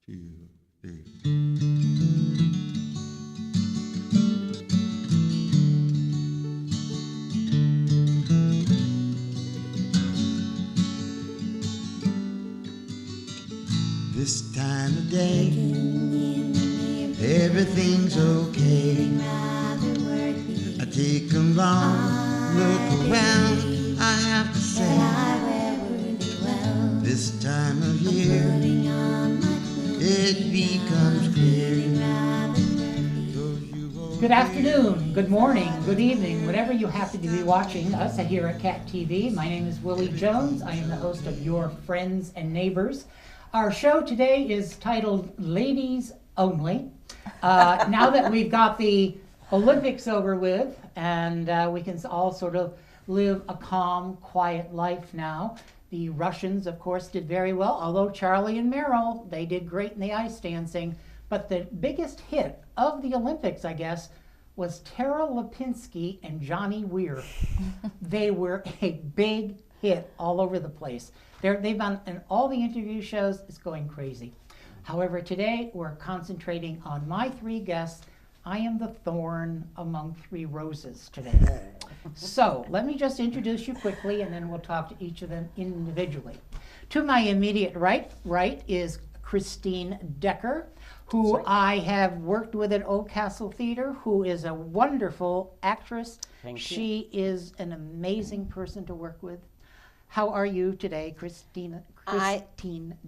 two, three. This time of day, everything's okay. I take a long look around, I have to say, this time of year, it becomes clear. Good afternoon, good morning, good evening, whatever you happen to be watching us here at Cat TV. My name is Willy Jones. I am the host of Your Friends and Neighbors. Our show today is titled Ladies Only. Now that we've got the Olympics over with and we can all sort of live a calm, quiet life now. The Russians, of course, did very well, although Charlie and Meryl, they did great in the ice dancing. But the biggest hit of the Olympics, I guess, was Tara Lipinski and Johnny Weir. They were a big hit all over the place. They've been in all the interview shows. It's going crazy. However, today we're concentrating on my three guests. I am the thorn among three roses today. So let me just introduce you quickly, and then we'll talk to each of them individually. To my immediate right is Christine Decker, who I have worked with at Old Castle Theater, who is a wonderful actress. Thank you. She is an amazing person to work with. How are you today, Christine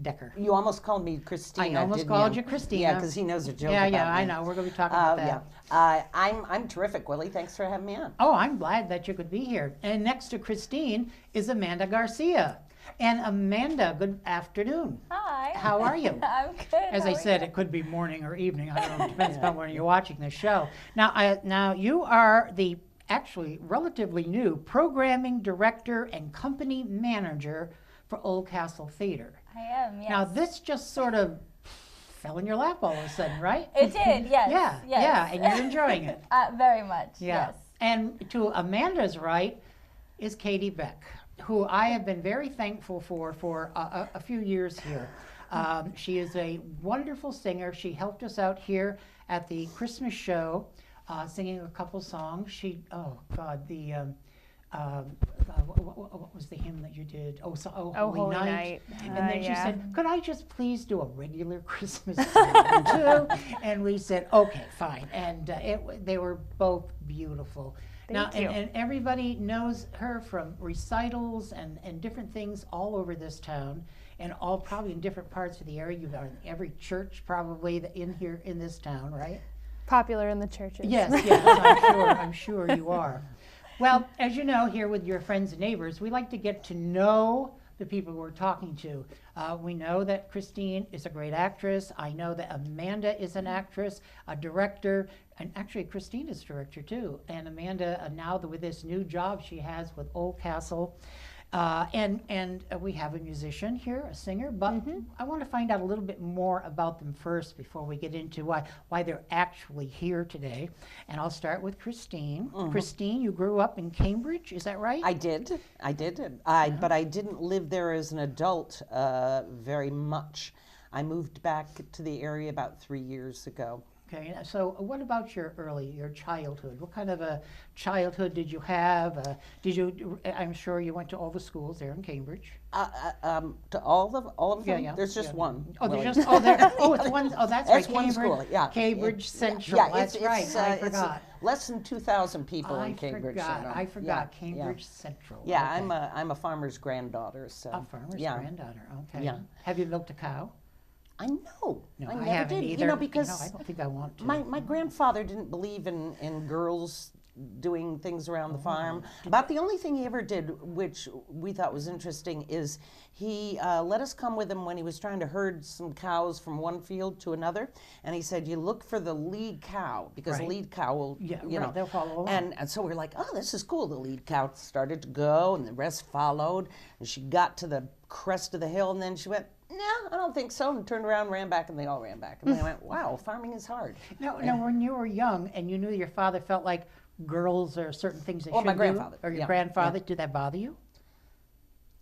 Decker? You almost called me Christina. I almost didn't called you Christina. Yeah, because he knows a joke Yeah, about me. I know. We're going to be talking about that. Yeah. I'm terrific, Willie. Thanks for having me on. Oh, I'm glad that you could be here. And next to Christine is Amanda Garcia. And Amanda, good afternoon. Hi. How are you? I'm good. As I said, it could be morning or evening. I don't know. It depends upon when you're watching this show. Now you are the actually relatively new programming director and company manager for Old Castle Theater. I am, yes. Now this just sort of fell in your lap all of a sudden, right? It did, yes. Yeah, and you're enjoying it. Very much, Yeah. yes. And to Amanda's right is Katie Beck, who I have been very thankful for a few years here. She is a wonderful singer. She helped us out here at the Christmas show, singing a couple songs. What was the hymn that you did? Oh, Holy Night. And then she said, could I just please do a regular Christmas song too? And we said, okay, fine. And they were both beautiful. Thank you. And everybody knows her from recitals and different things all over this town, and all probably in different parts of the area. You've got in every church probably in here in this town, right? Popular in the churches. Yes, I'm sure you are. Well, as you know, here with Your Friends and Neighbors, we like to get to know the people we're talking to. We know that Christine is a great actress. I know that Amanda is an actress, a director, and actually Christine is a director too. And Amanda, now with this new job she has with Old Castle, and we have a musician here, a singer, but I want to find out a little bit more about them first before we get into why they're actually here today. And I'll start with Christine. Christine, you grew up in Cambridge, is that right? I did. But I didn't live there as an adult very much. I moved back to the area about 3 years ago. Okay, so what about your childhood? What kind of a childhood did you have? I'm sure you went to all the schools there in Cambridge. To all of them? Yeah. There's just one. Oh, Willie. there's just, it's one, that's right, That's one school, yeah. Cambridge Central, Yeah, that's right, I it's forgot. less than 2,000 people in Cambridge. I forgot, Yeah, Cambridge yeah. Central. Yeah, okay. I'm a farmer's granddaughter, so. A farmer's yeah. granddaughter, okay. Yeah. Have you milked a cow? I know. No, I I never haven't did. either. Because I don't think I want to. my grandfather didn't believe in girls doing things around the farm. About the only thing he ever did, which we thought was interesting, is he let us come with him when he was trying to herd some cows from one field to another. And he said, you look for the lead cow, because the Right. lead cow will, Yeah, you right, know. they'll follow along. And so we're like, oh, this is cool. The lead cow started to go, and the rest followed. And she got to the crest of the hill, and then she went, no, I don't think so, and turned around, ran back, and they all ran back. And they went, wow, farming is hard. No, when you were young and you knew your father felt like girls or certain things they Oh, my shouldn't grandfather, do, or your yeah, grandfather, did that bother you?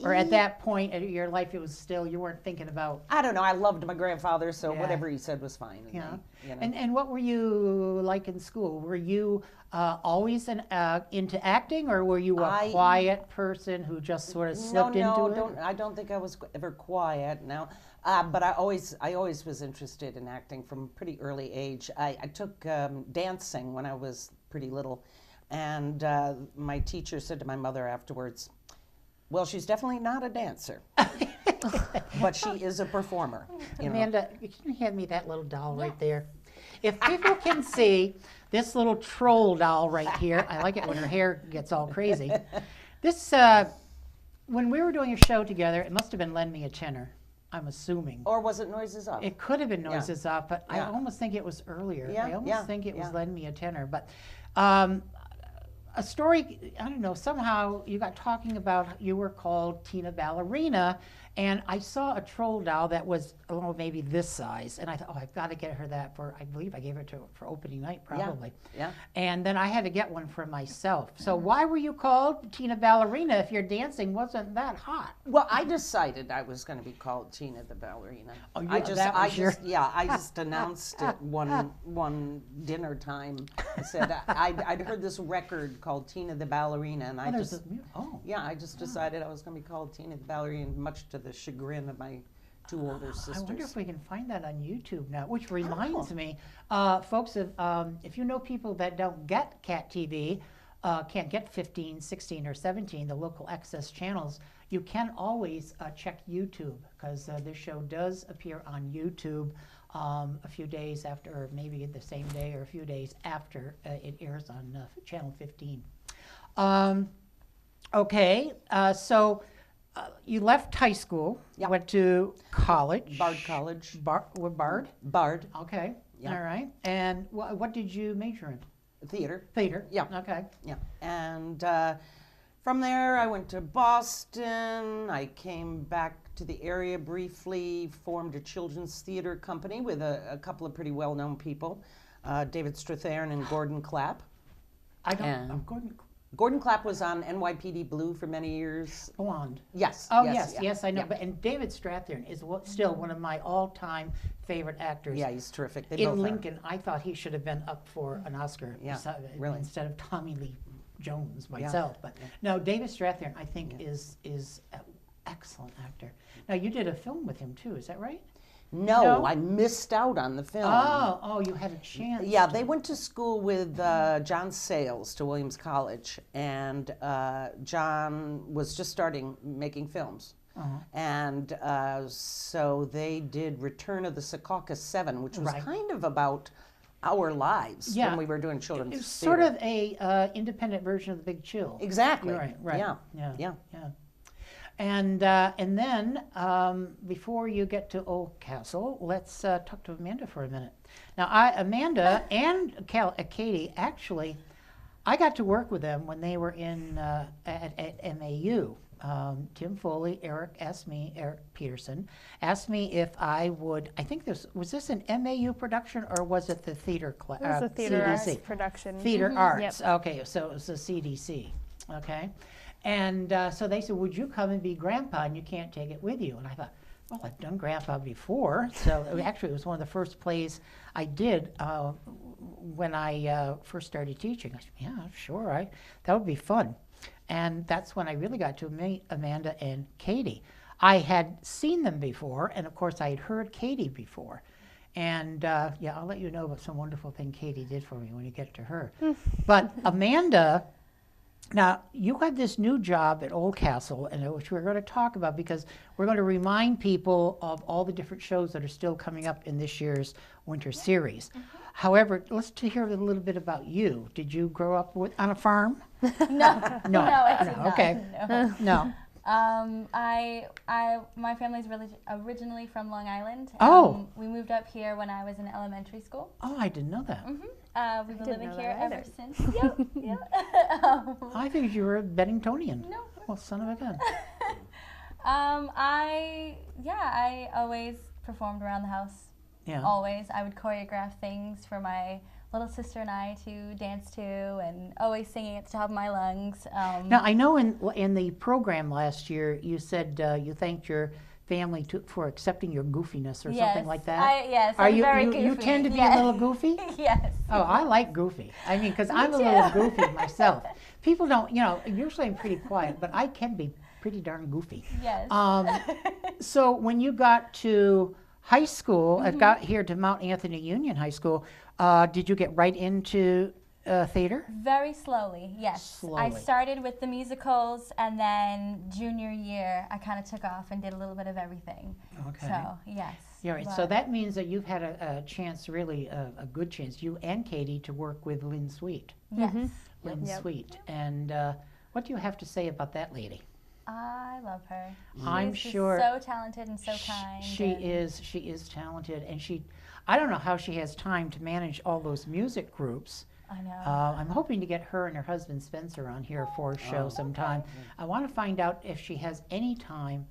Or at that point in your life, it was still, you weren't thinking about. I don't know. I loved my grandfather, so Yeah. whatever he said was fine. Yeah. You know. And what were you like in school? Were you always into acting, or were you a quiet person who just sort of slipped into it? I don't think I was ever quiet. No, but I always was interested in acting from a pretty early age. I took dancing when I was pretty little, and my teacher said to my mother afterwards, "Well, she's definitely not a dancer, but she is a performer." You know? Amanda, can you hand me that little doll right there? If people can see this little troll doll right here, I like it when her hair gets all crazy. This, when we were doing a show together, it must have been Lend Me a Tenor, I'm assuming. Or was it Noises Up? It could have been Noises Up, but I Yeah. almost think it was earlier. Yeah, I almost yeah, think it was yeah. Lend Me a Tenor. But a story, I don't know, somehow you got talking about you were called Tina Ballerina, and I saw a troll doll that was, oh, maybe this size, and I thought, oh, I've got to get her that for, I believe I gave it to her for opening night, probably. Yeah. And then I had to get one for myself. So why were you called Tina Ballerina if your dancing wasn't that hot? Well, I decided I was going to be called Tina the Ballerina. Oh, I yeah, just announced it one dinner time. I said I'd heard this record called Tina the Ballerina, and I just decided I was going to be called Tina the Ballerina, much to the chagrin of my two older sisters. I wonder if we can find that on YouTube now, which reminds me, folks, if you know people that don't get Cat TV, can't get 15, 16, or 17, the local access channels, you can always check YouTube, because this show does appear on YouTube a few days after, or maybe the same day or a few days after it airs on Channel 15. Okay, so you left high school, Yep. went to college. Bard College. Bard? Bard. Okay, Yeah. all right. And what did you major in? Theater. Theater? Yeah. Okay. Yeah. And from there, I went to Boston. I came back to the area briefly, formed a children's theater company with a couple of pretty well-known people, David Strathairn and Gordon Clapp. I don't, And Gordon Clapp was on NYPD Blue for many years. Blonde. Yes. Oh, yes, I know. Yeah. But, and David Strathairn is still one of my all-time favorite actors. Yeah, he's terrific. They In both are. Lincoln, I thought he should have been up for an Oscar Yeah, really. instead of Tommy Lee Jones myself. But no, David Strathairn, I think, is an excellent actor. Now, you did a film with him, too. Is that right? No, I missed out on the film. Oh, you had a chance. Yeah, they went to school with John Sayles to Williams College, and John was just starting making films. And so they did Return of the Secaucus Seven, which was kind of about our lives when we were doing children's It was theater. sort of a independent version of The Big Chill. Exactly. You're right. Yeah. And then, before you get to Oldcastle, let's talk to Amanda for a minute. Now, Amanda and Katie, actually, I got to work with them when they were in at MAU. Tim Foley, Eric Peterson, asked me if I would, I think was this an MAU production, or was it the theater class? It was a theater CDC? arts production. Theater arts, Yep. okay, so it was the CDC, okay? And so they said, would you come and be grandpa, and you can't take it with you? And I thought, well, I've done grandpa before. So actually, it was one of the first plays I did when I first started teaching. I said, yeah, sure, that would be fun. And that's when I really got to meet Amanda and Katie. I had seen them before, and of course, I had heard Katie before. And yeah, I'll let you know about some wonderful thing Katie did for me when you get to her. But Amanda, now, you had this new job at Oldcastle, and which we're going to talk about, because we're going to remind people of all the different shows that are still coming up in this year's winter series. However, let's hear a little bit about you. Did you grow up on a farm? No. No. I did not. Okay. No. No. My family's originally from Long Island. Oh. We moved up here when I was in elementary school. Oh, I didn't know that. We've been living know here that ever either. since. Yep. I figured you were a Benningtonian. No. Well, son of a gun. I always performed around the house. Yeah. Always. I would choreograph things for my little sister and I to dance to, and always singing at the top of my lungs. Now, I know in the program last year, you said you thanked your family for accepting your goofiness or yes, something like that. Yes, Are I'm you, very you, goofy. you tend to be yes. a little goofy? Yes. Oh, I like goofy. I mean, because I'm a too. little goofy myself. People don't, usually I'm pretty quiet, but I can be pretty darn goofy. Yes. So when you got to high school, Mm-hmm. got here to Mount Anthony Union High School, did you get right into theater? Very slowly, yes. I Slowly. started with the musicals, and then junior year, I kind of took off and did a little bit of everything. Okay. So, yes. Yeah, right. So but- that means that you've had a chance, really a good chance, you and Katie, to work with Lynn Sweet. Yes. Lynn Yep. Sweet. And what do you have to say about that lady? I love her. I'm She's just sure so talented and so kind. She and- is talented, and I don't know how she has time to manage all those music groups. I know. I'm hoping to get her and her husband Spencer on here for a show sometime. I want to find out if she has any time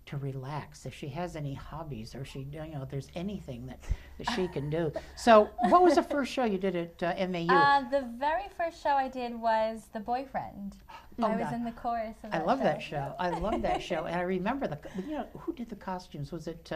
to relax, if she has any hobbies, or if there's anything that she can do. So, what was the first show you did at MAU? The very first show I did was The Boyfriend. Oh, I was God. in the chorus of I that love show. that show. I love that show, and I remember who did the costumes? Was it?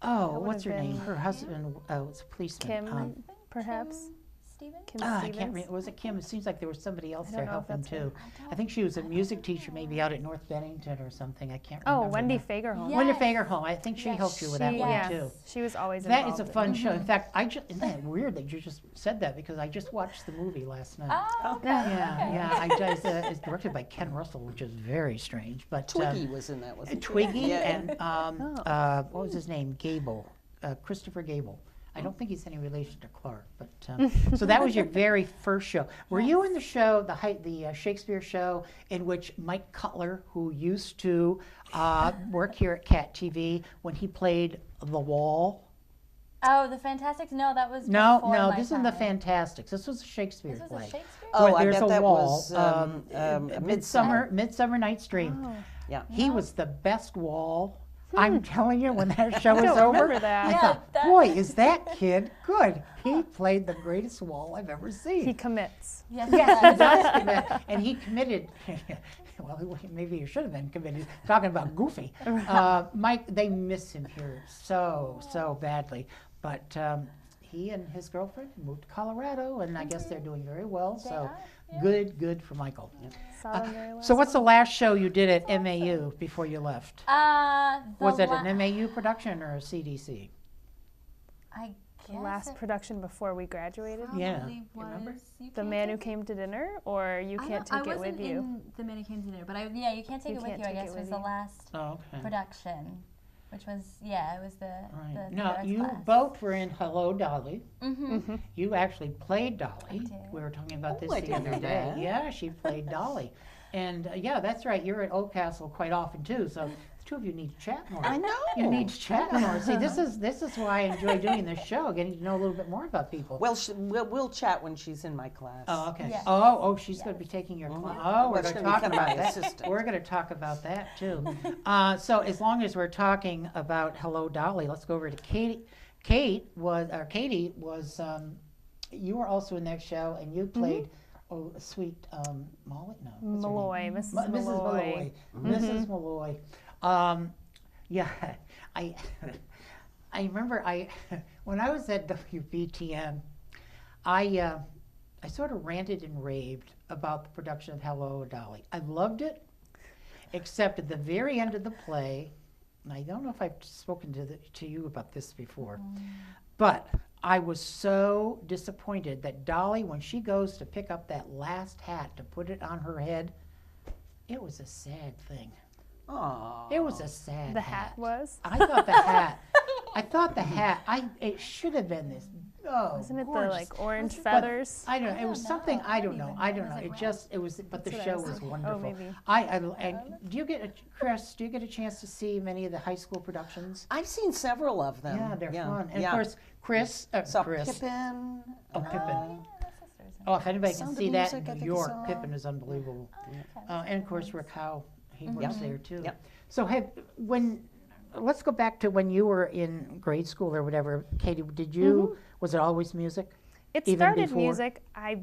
What's her have name? been Her husband was a policeman. Kim, perhaps. Kim Stevens? Kim I Stevens. can't remember. Was it Kim? It seems like there was somebody else I there don't know if helping that's too. her. I think she was a music teacher, maybe out at North Bennington or something. I can't Oh, remember. Wendy now. Fagerholm. Yeah. Wendy Yes. Fagerholm. I think she Yes, helped you with that She- one yeah, too. she was always That involved. is a fun show. In fact, isn't that weird that you just said that, because I just watched the movie last night. Oh, okay. It's directed by Ken Russell, which is very strange. But Twiggy was in that, wasn't he? Twiggy Yeah. and what was his name? Gable, Christopher Gable. I don't think he's any relation to Clark, but so that was your very first show. Were you in the show, the Shakespeare show, in which Mike Cutler, who used to work here at Cat TV, when he played the Wall? Oh, the Fantastics? No, that was No, before my this isn't the time. Fantastics. This was a Shakespeare This was play. a Shakespeare? Oh, Where I there's bet a that wall. was Midsummer Night's Dream. Oh. Yeah. He was the best Wall. I'm telling you, when that show was don't over, remember that. I Yeah, thought, that- boy, is that kid good. He played the greatest Wall I've ever seen. He commits. Yes, Yes, it he was. does commit. And he committed, well, maybe he should have been committed, talking about Goofy. Mike, they miss him here so badly. But he and his girlfriend moved to Colorado, and I guess they're doing very well. They So are, yeah. good for Michael. Saw them very well. So what's the last show you did at MAU before you left? Was it an MAU production or a CDC? I The guess last it production before we graduated? Yeah. probably Remember? was You The Can't Man Who Take It? Came to Dinner, or You I Can't don't- Take I It With wasn't You? in The Man Who Came to Dinner, but You Can't Take You It With Can't You, I Take guess, It was With the You. last Oh, okay. production, which was, it was the Right. the Now, Paris you class. both were in Hello, Dolly. Mm-hmm. You actually played Dolly. I did. We were talking about this I the didn't other know day. that. Yeah, she played Dolly. And yeah, that's right. You're at Oldcastle quite often too. So the two of you need to chat more. I know. You need to chat more. See, this is why I enjoy doing this show, getting to know a little bit more about people. Well, we'll chat when she's in my class. Oh, okay. Yes. She's going to be taking your class. Mhm. Oh, we're Well, going she's to gonna talk become about my that. assistant. We're going to talk about that too. So as long as we're talking about Hello, Dolly, let's go over to Katie. Katie was. You were also in that show, and you played. Oh, sweet Molly. No, what's her name? Malloy, Mrs. Mrs. Malloy. Malloy. Mrs. Malloy. Yeah, I remember when I was at WBTN, I sort of ranted and raved about the production of Hello, Dolly. I loved it, except at the very end of the play, and I don't know if I've spoken to you about this before, but I was so disappointed that Dolly, when she goes to pick up that last hat to put it on her head, it was a sad thing. Aw. It was a sad The hat was? I thought the hat, it should have been this, Wasn't it the gorgeous. like orange But feathers? I don't know, it was something, I don't know, was it it was, but the That's what I show was was thinking. Oh, wonderful. maybe. And Chris, do you get a chance to see many of the high school productions? I've seen several of them. Yeah, they're fun. And yeah. of course, Chris, Saw Chris. Pippin. Oh, Pippin. Yeah, they're sisters. Oh, if anybody Sound can of see that Music, I in think New I York, saw. Pippin is unbelievable. And of course, Rick Howe, he works Yep. there too. Yep. So let's go back to when you were in grade school or whatever. Katie, was it always music? It even started before? music. I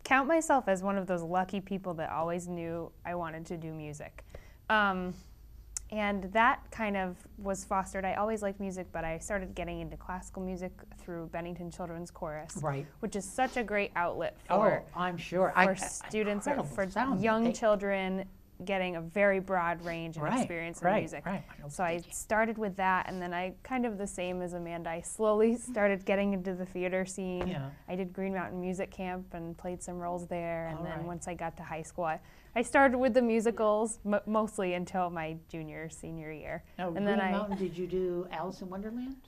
count myself as one of those lucky people that always knew I wanted to do music. And that kind of was fostered. I always liked music, but I started getting into classical music through Bennington Children's Chorus, Right. which is such a great outlet for, I'm sure. students, or Incredible for sound that young they- children getting a very broad range and Right, experience in right, music. right. I know So I what started with that, and then I kind of the same as Amanda. I slowly started getting into the theater scene. Yeah. I did Green Mountain Music Camp and played some roles there. And All then right. once I got to high school, I started with the musicals mostly until my senior year. Now, and Green then Mountain, did you do Alice in Wonderland?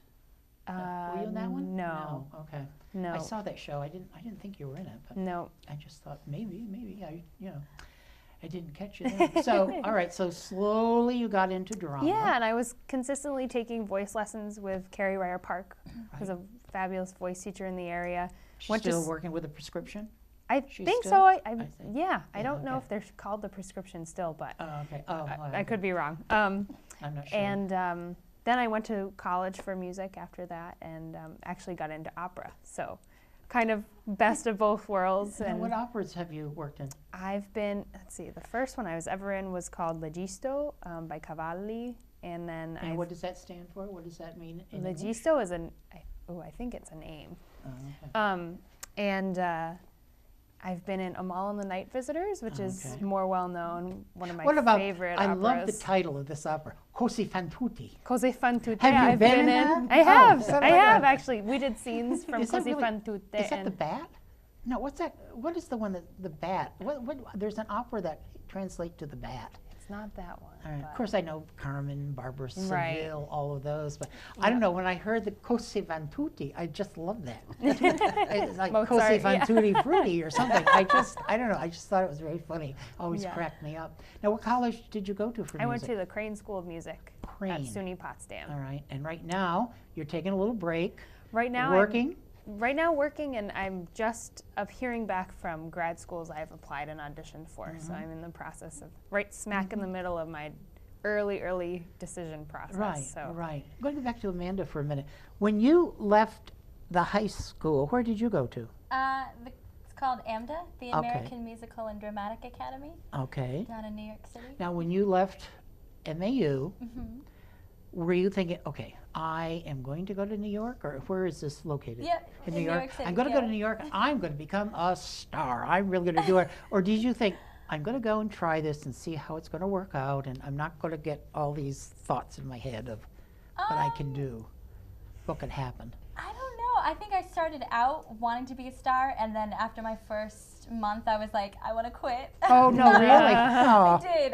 Were you in that one? No. Okay. No. I saw that show. I didn't think you were in it, but No. I just thought maybe I didn't catch you then. So, all right, so slowly you got into drama. Yeah, and I was consistently taking voice lessons with Carrie Ryer Park, who's a fabulous voice teacher in the area. She's Went to still s- working with a prescription? I She's think still- so. I think. yeah, I Yeah, don't know okay. if they're called the prescription still, but Oh, okay. Oh, I could be wrong. I'm not sure. And then I went to college for music after that, and actually got into opera. So, kind of best of both worlds. Now, And what operas have you worked in? I've been, let's see, the first one I was ever in was called Legisto by Cavalli, and then And what does that stand for? What does that mean in English? Legisto is I think it's a name. Oh, okay. And I've been in Amal and the Night Visitors, which is Okay. more well known, one of my What about, favorite I operas. love the title of this opera, Così fan tutti. Così fan tutte. Have you I've been in in. that? I Oh, have. so I do I. have actually. We did scenes from Is that Così really- fan tutte. Is that the and bat? No, what's that? What is the one that, the bat? There's an opera that translates to the bat. it's not that one. All right. Of but- course, I know Carmen, Barbara Right. Seville, all of those, but I don't know. When I heard the Così fan tutti, I just love that. It's like Mozart, Così fan yeah. tutti frutti or something. I don't know. I just thought it was very funny. Always Yeah. cracked me up. Now, what college did you go to for I went music? to the Crane School of Music Crane. at SUNY Potsdam. All right. And right now, you're taking a little break. Right now, Working. Right now, working, and I'm just hearing back from grad schools I've applied and auditioned for. Mm-hmm. So I'm in the process of right smack in the middle of my early decision process. Right, So right. Going to go back to Amanda for a minute. When you left the high school, where did you go to? It's called AMDA, the Okay. American Musical and Dramatic Academy, Okay. down in New York City. Now, when you left MAU, Mm-hmm. were you thinking, okay, I am going to go to New York, or where is this located? Yeah, in in New New York. York City, I'm going to go yeah. to New York. I'm going to become a star. I'm really going to do it. Or did you think, I'm going to go and try this and see how it's going to work out, and I'm not going to get all these thoughts in my head of what I can do, what could happen? I don't know. I think I started out wanting to be a star, and then after my first month, I was like, I want to quit. Oh, no, really? I Oh. did.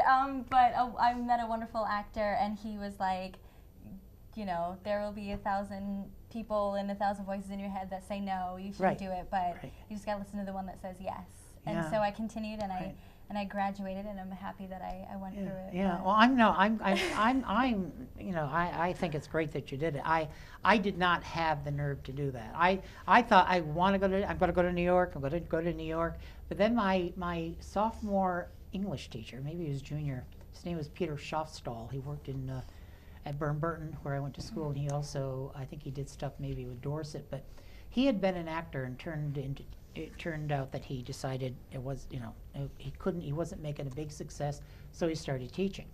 But I met a wonderful actor, and he was like, you know, there will be 1,000 people and 1,000 voices in your head that say no, you shouldn't Right. do it, but Right. you just gotta listen to the one that says yes. And Yeah. so I continued, and Right. I graduated, and I'm happy that I went through it. Yeah, but- well, I think it's great that you did it. I did not have the nerve to do that. I thought I'm going to go to New York. I'm going to go to New York. But then my sophomore English teacher, maybe he was junior, his name was Peter Schaffstall. He worked in at Burton, where I went to school, and he also, I think he did stuff maybe with Dorset, but he had been an actor and it turned out that he decided he wasn't making a big success, so he started teaching.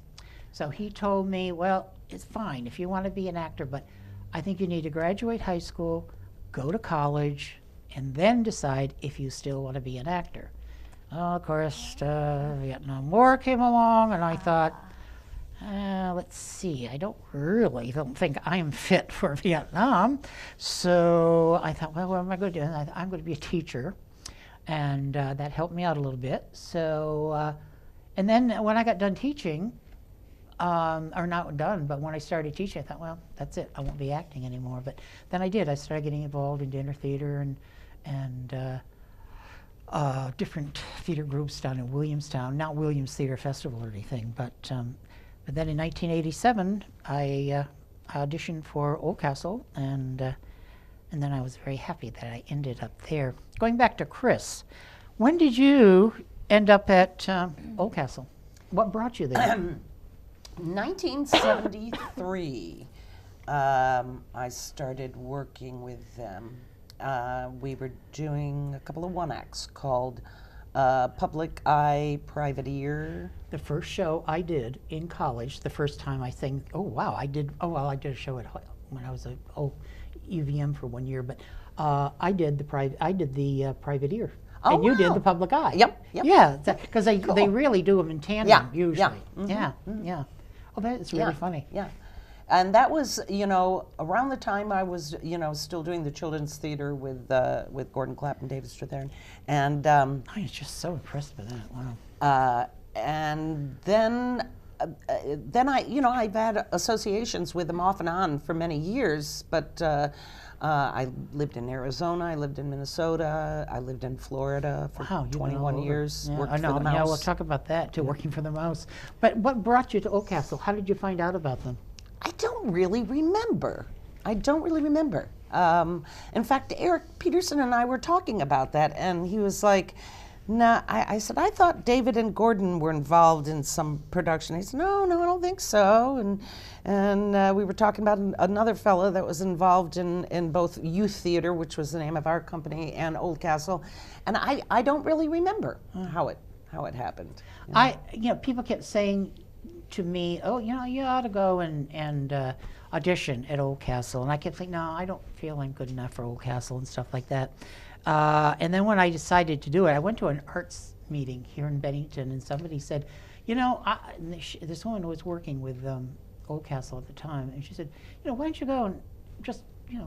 So he told me, well, it's fine if you want to be an actor, but I think you need to graduate high school, go to college, and then decide if you still want to be an actor. Well, of course, Vietnam War came along, and I thought, let's see, I don't think I'm fit for Vietnam. So I thought, well, what am I going to do? And I'm going to be a teacher. And that helped me out a little bit. So, and then when I got done teaching, or not done, but when I started teaching, I thought, well, that's it. I won't be acting anymore. But then I did. I started getting involved in dinner theater and different theater groups down in Williamstown. Not Williams Theater Festival or anything, but then in 1987, I auditioned for Oldcastle, and then I was very happy that I ended up there. Going back to Chris, when did you end up at Oldcastle? What brought you there? 1973, I started working with them. we were doing a couple of one-acts called Public Eye, Private Ear. The first show I did in college, the first time I sang, I did a show when I was at UVM for 1 year, but I did the private ear. Oh, and you did wow. the public eye. Yep. Yeah, because they really do them in tandem Yeah, usually. yeah. Yeah. Oh, that is really funny. Yeah. And that was, around the time I was, still doing the children's theater with Gordon Clapp and David Strathairn. And I was just so impressed with that. Wow. and then I've had associations with them off and on for many years, but I lived in Arizona, I lived in Minnesota, I lived in Florida for Wow, you've been 21 all over. years, Yeah, worked I for know. the Mouse. Yeah, we'll talk about that too, working for the Mouse. But what brought you to Oldcastle? How did you find out about them? I don't really remember. In fact, Eric Peterson and I were talking about that, and he was like, "Nah." I said, "I thought David and Gordon were involved in some production." He said, "No, I don't think so." And we were talking about another fellow that was involved in both youth theater, which was the name of our company, and Oldcastle, and I don't really remember how it happened. People kept saying to me, you ought to go and audition at Oldcastle. And I kept thinking, no, I don't feel I'm good enough for Oldcastle and stuff like that. And then when I decided to do it, I went to an arts meeting here in Bennington, and somebody said, this woman was working with Oldcastle at the time, and she said, why don't you go and just,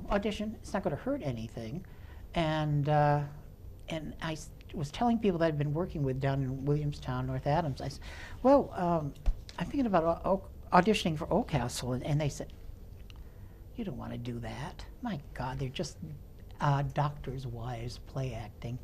audition? It's not going to hurt anything. And I was telling people that I'd been working with down in Williamstown, North Adams. I said, well, I'm thinking about auditioning for Oldcastle, and they said, you don't want to do that. My God, they're just doctors' wives play acting.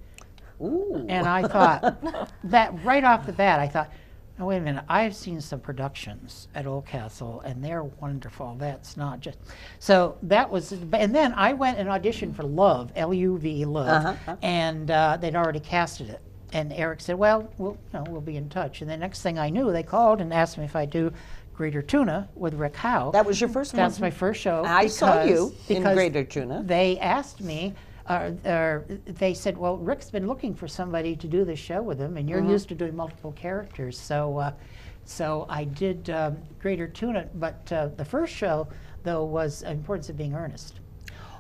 Ooh. And I thought, that right off the bat, I thought, now wait a minute, I've seen some productions at Oldcastle, and they're wonderful. That's not just, so that was, and then I went and auditioned for Love, L-U-V, Love, and they'd already casted it. And Eric said, well, we'll be in touch. And the next thing I knew, they called and asked me if I'd do Greater Tuna with Rick Howe. That was your first one? That's my first show. I saw you in because Greater Tuna. They asked me, they said, well, Rick's been looking for somebody to do this show with him, and you're used to doing multiple characters. So I did Greater Tuna, but the first show, though, was Importance of Being Earnest.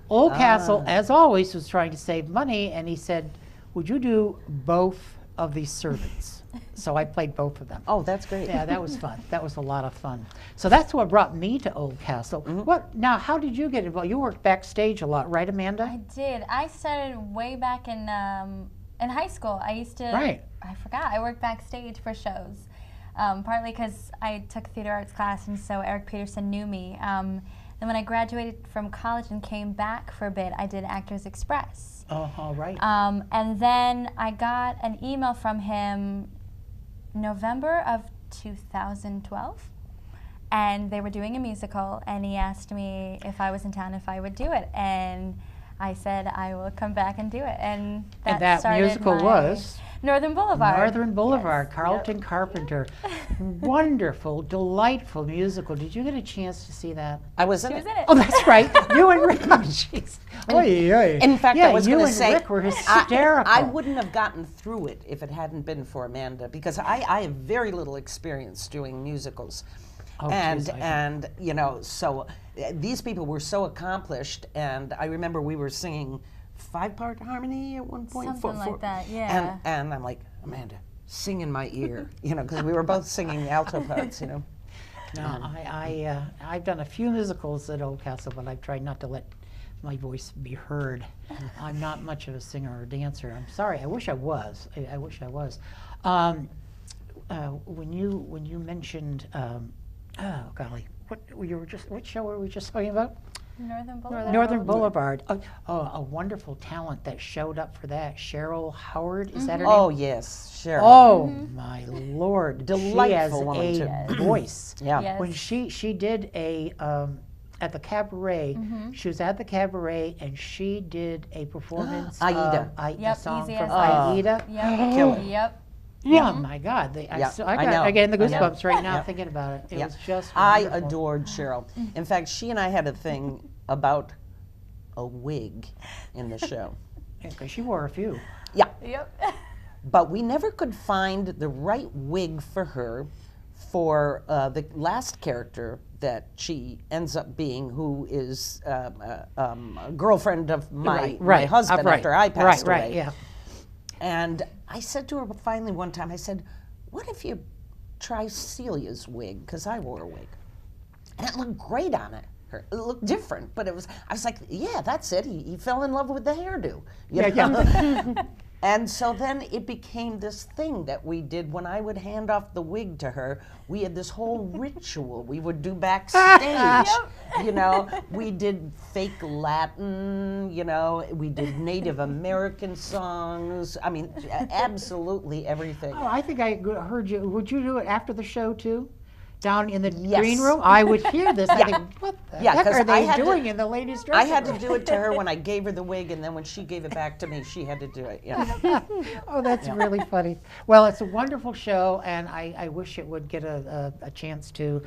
Oldcastle, as always, was trying to save money, and he said, would you do both of these servants? So I played both of them. Oh, that's great. Yeah, that was fun. That was a lot of fun. So that's what brought me to Oldcastle. Now, how did you get involved? You worked backstage a lot, right, Amanda? I did. I started way back in high school. I used to. Right. I forgot. I worked backstage for shows, partly because I took theater arts class, and so Eric Peterson knew me. Then when I graduated from college and came back for a bit, I did Actors Express. Oh, right. And then I got an email from him November of 2012, and they were doing a musical, and he asked me if I was in town if I would do it, and I said I will come back and do it, and that started musical my was Northern Boulevard. Northern Boulevard, Yes. Carlton Yep. Carpenter. Wonderful, delightful musical. Did you get a chance to see that? I was in She it. was in it. Oh, that's right. You and Rick. Oh, jeez. In fact, yeah, I was you going to and say, Rick were hysterical. I wouldn't have gotten through it if it hadn't been for Amanda, because I have very little experience doing musicals. Oh, and geez, so these people were so accomplished, and I remember we were singing 5-part harmony at one point. Something like that, yeah. And I'm like, Amanda, sing in my ear, because we were both singing alto parts, No, I've done a few musicals at Oldcastle, but I've tried not to let my voice be heard. I'm not much of a singer or dancer. I'm sorry. I wish I was. I wish I was. When you mentioned, oh golly, what show were we just talking about? Northern Boulevard. Northern Boulevard. A wonderful talent that showed up for that. Cheryl Howard, is that her name? Oh, yes, Cheryl. Oh my Lord! Delightful woman, she too. has a voice. Yeah. Yes. When she did a at the cabaret, she was at the cabaret and she did a performance Aida. of a Yep, song Easy from as Aida. Yep. Killer. Yep. Yeah, my God! I I know. got the I know. goosebumps right now Yeah. thinking about it. It Yeah. was just I wonderful. adored Cheryl. In fact, she and I had a thing about a wig in the show. Because she wore a few. Yeah, Yep. but we never could find the right wig for her for the last character that she ends up being, who is a girlfriend of my husband after I passed away. Right, yeah. And I said to her finally one time, I said, what if you try Celia's wig? Because I wore a wig. And it looked great on it. It looked different, but I was like, yeah, that's it. He fell in love with the hairdo. You know? And so then it became this thing that we did. When I would hand off the wig to her, we had this whole ritual we would do backstage. You know, we did fake Latin, you know, we did Native American songs. I mean, absolutely everything. Oh, I think I heard you. Would you do it after the show too? Down in the green room? I would hear this. I think, what the heck 'cause are I they had to- doing in the ladies' I dressing had to room? do it to her when I gave her the wig, and then when she gave it back to me, she had to do it. Yeah. Oh, that's really funny. Well, it's a wonderful show, and I wish it would get a chance to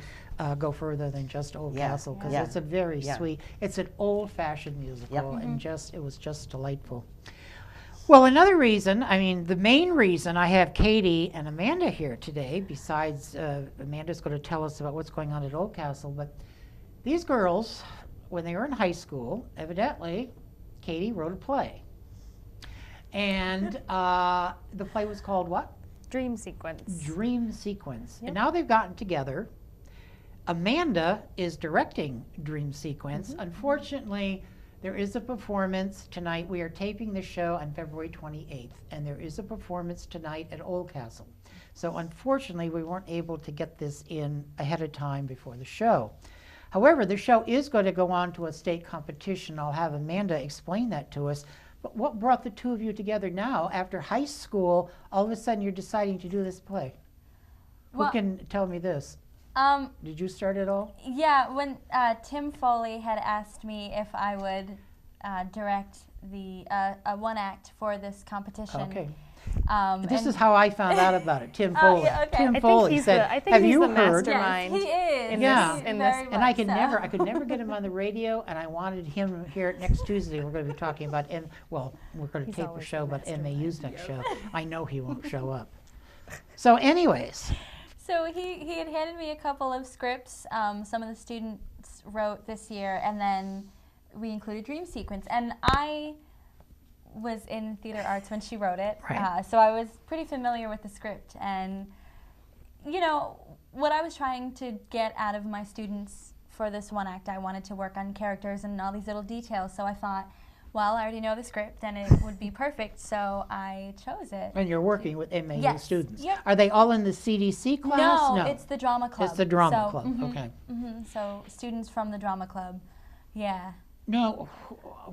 go further than just Old Yeah. Castle, because Yeah. it's a very Yeah. sweet, it's an old-fashioned musical, Yep. and it was just delightful. Well, another reason, I mean, the main reason I have Katie and Amanda here today, besides Amanda's going to tell us about what's going on at Old Castle, but these girls, when they were in high school, evidently, Katie wrote a play. And the play was called what? Dream Sequence. Dream Sequence. And now they've gotten together. Amanda is directing Dream Sequence. Unfortunately, there is a performance tonight. We are taping the show on February 28th, and there is a performance tonight at Old Castle. So unfortunately, we weren't able to get this in ahead of time before the show. However, the show is going to go on to a state competition. I'll have Amanda explain that to us. But what brought the two of you together now, after high school, all of a sudden you're deciding to do this play? Well- Who can tell me this? Did you start it all? Yeah, when Tim Foley had asked me if I would direct the a one act for this competition. Okay. This and- is how I found out about it. Tim Oh, Foley. yeah, okay. Tim I Foley think he's said, the, I think "Have he's you the heard?" mastermind. Yes, he is. in Yeah. this, in Very this. And I much could so. never, I could never get him on the radio, and I wanted him here next Tuesday. We're going to be talking about, we're going to He's tape a always show the about MAU's next show. I know he won't show up. So, anyways, So he had handed me a couple of scripts. Some of the students wrote this year, and then we included Dream Sequence. And I was in theater arts when she wrote it, Right. so I was pretty familiar with the script. And you know what I was trying to get out of my students for this one act, I wanted to work on characters and all these little details. So I thought, well, I already know the script, and it would be perfect. So I chose it. and you're working with MAU Yes. students. Yep. Are they all in the CDC class? No, it's the drama club. It's the drama So, club. mhm, Okay. mhm, so students from the drama club, yeah. No,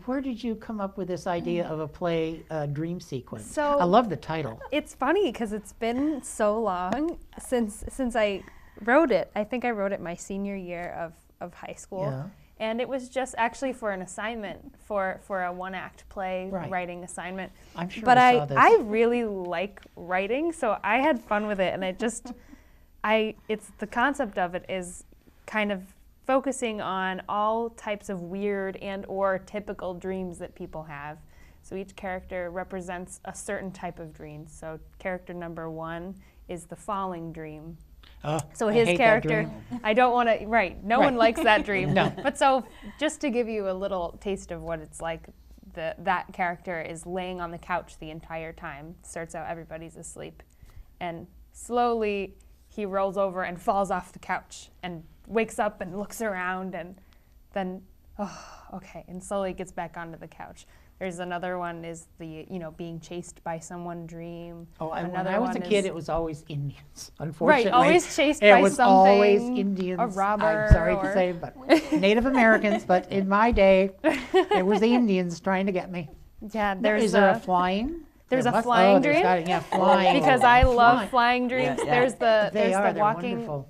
where did you come up with this idea of a play, Dream Sequence? So- I love the title. It's funny because it's been so long since I wrote it. I think I wrote it my senior year of high school. Yeah. And it was just actually for an assignment, for a one-act play Right. writing assignment. I'm sure But I saw this. I really like writing, so I had fun with it, and it's the concept of it is kind of focusing on all types of weird and or typical dreams that people have. So each character represents a certain type of dream. So character number 1 is the falling dream. Oh, So I his hate that character, dream. I don't want to, right, no one Right. likes that dream. No. But so just to give you a little taste of what it's like, that character is laying on the couch the entire time. Starts out everybody's asleep. And slowly he rolls over and falls off the couch and wakes up and looks around and then, okay, and slowly gets back onto the couch. There's another one is the, being chased by someone dream. Oh, and when Another I was a one kid, is- it was always Indians, unfortunately. Right, always chased It by was something. always Indians. A robber. I'm sorry to or- say, but Native Americans. But in my day, it was the Indians trying to get me. Yeah, Is there a flying? there's There a must- flying there's dream? gotta- yeah, flying. because I love Flying. flying dreams. Yeah. There's the They're walking, wonderful.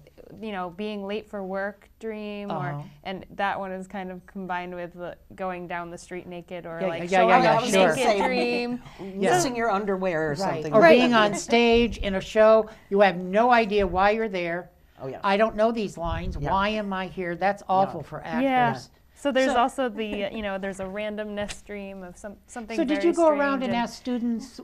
being late for work dream, Uh-huh. and that one is kind of combined with the going down the street naked or Yeah, like yeah, showing yeah, up yeah, sure. naked dream. Missing your underwear or Right. something. Or Right. being on stage in a show, you have no idea why you're there. Oh, yeah. I don't know these lines. Yeah. Why am I here? That's awful for actors. Yeah. So there's So- also the, there's a randomness stream of something. So did very you go around strange and ask students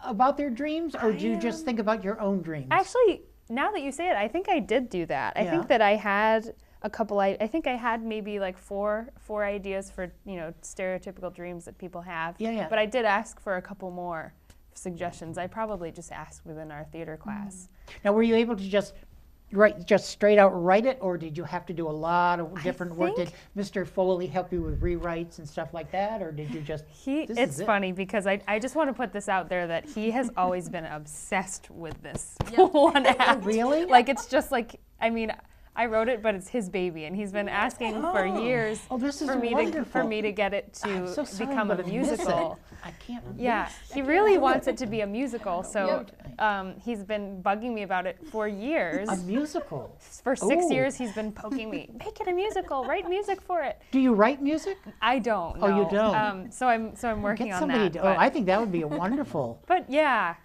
about their dreams, or do you just think about your own dreams? Actually, now that you say it, I think I did do that. I Yeah. think that I had a couple. I think I had maybe like four ideas for stereotypical dreams that people have. Yeah. But I did ask for a couple more suggestions. I probably just asked within our theater class. Now, were you able to just straight out write it, or did you have to do a lot of different work? Did Mr. Foley help you with rewrites and stuff like that, or did you just? It's funny because I just want to put this out there that he has always been obsessed with this one act. Really? Like it's just like, I mean, I wrote it, but it's his baby, and he's been asking for years this is for me wonderful. to get it I'm to so sorry, become a but I miss it. musical. I can't. Yeah, he really wants it to be a musical, so he's been bugging me about it for years. A musical. For 6 Oh. years, he's been poking me. Make it a musical. Write music for it. Do you write music? I don't. Oh, you no. don't? So I'm working Get on somebody. that. I think that would be a wonderful. But yeah.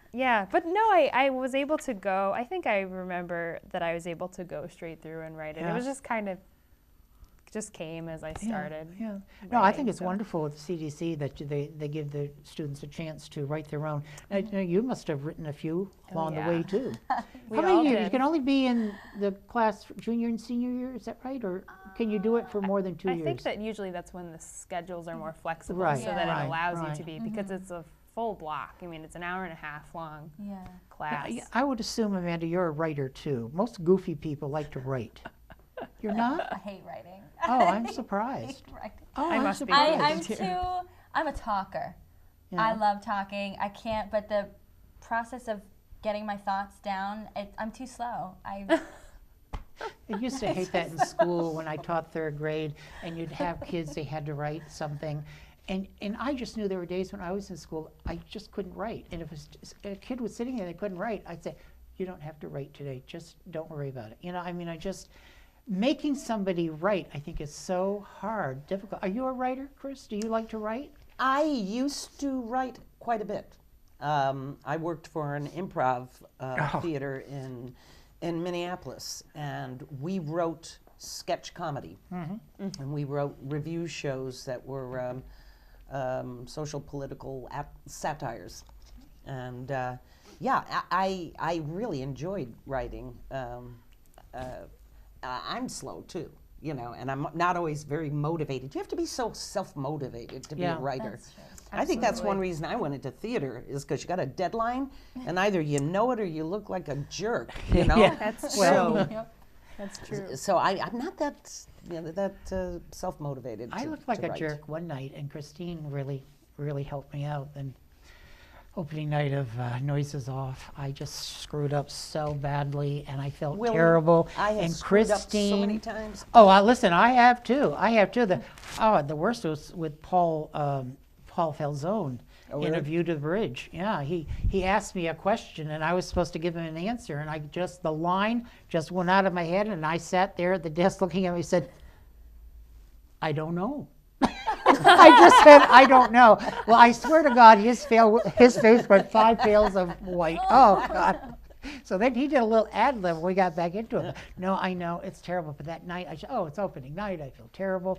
But no, I was able to go. I think I remember that I was able to go straight through and write it. Yeah. It was just just came as I started. Yeah. No, I think writing, it's so. wonderful with the CDC that they give the students a chance to write their own. Now, you must have written a few along the way yeah. too. We How many all years? did. You can only be in the class junior and senior year. Is that right, or can you do it for more than 2 years? I think that usually that's when the schedules are more flexible, Right, so that right, it allows right. you to be, because it's a full block. I mean, it's an hour and a half long Yeah. class. I would assume, Amanda, you're a writer too. Most goofy people like to write. You're not? I hate writing. Oh, I'm surprised. Writing. Oh, I I'm must be surprised. I'm a talker. Yeah. I love talking. I can't, but the process of getting my thoughts down, I'm too slow. I used to hate that in school when I taught third grade, and you'd have kids, they had to write something. And I just knew there were days when I was in school, I just couldn't write. And if a kid was sitting there and they couldn't write, I'd say, you don't have to write today, just don't worry about it. Making somebody write, I think, is so hard, difficult. Are you a writer, Chris? Do you like to write? I used to write quite a bit. I worked for an improv theater in Minneapolis, and we wrote sketch comedy, and we wrote review shows that were social political satires, and I really enjoyed writing. I'm slow too, and I'm not always very motivated. You have to be so self-motivated to be a writer. That's true. I think that's one reason I went into theater, is because you got a deadline, and either you know it or you look like a jerk. Yeah. That's So, true. That's true. so I'm not that self-motivated. I to- looked like to a write. jerk one night, and Christine really helped me out. And opening night of Noises Off, I just screwed up so badly, and I felt Willie, terrible. I have and screwed Christine, up so many times. Oh, listen, I have too. The worst was with Paul Falzone. Oh, really? Interview to the Bridge. Yeah, he asked me a question, and I was supposed to give him an answer, and the line just went out of my head, and I sat there at the desk looking at me and said, I don't know. I just said, I don't know. Well, I swear to God, his face went 5 pails of white. Oh, God. So then he did a little ad lib when we got back into it. No, I know, it's terrible. But that night, it's opening night. I feel terrible.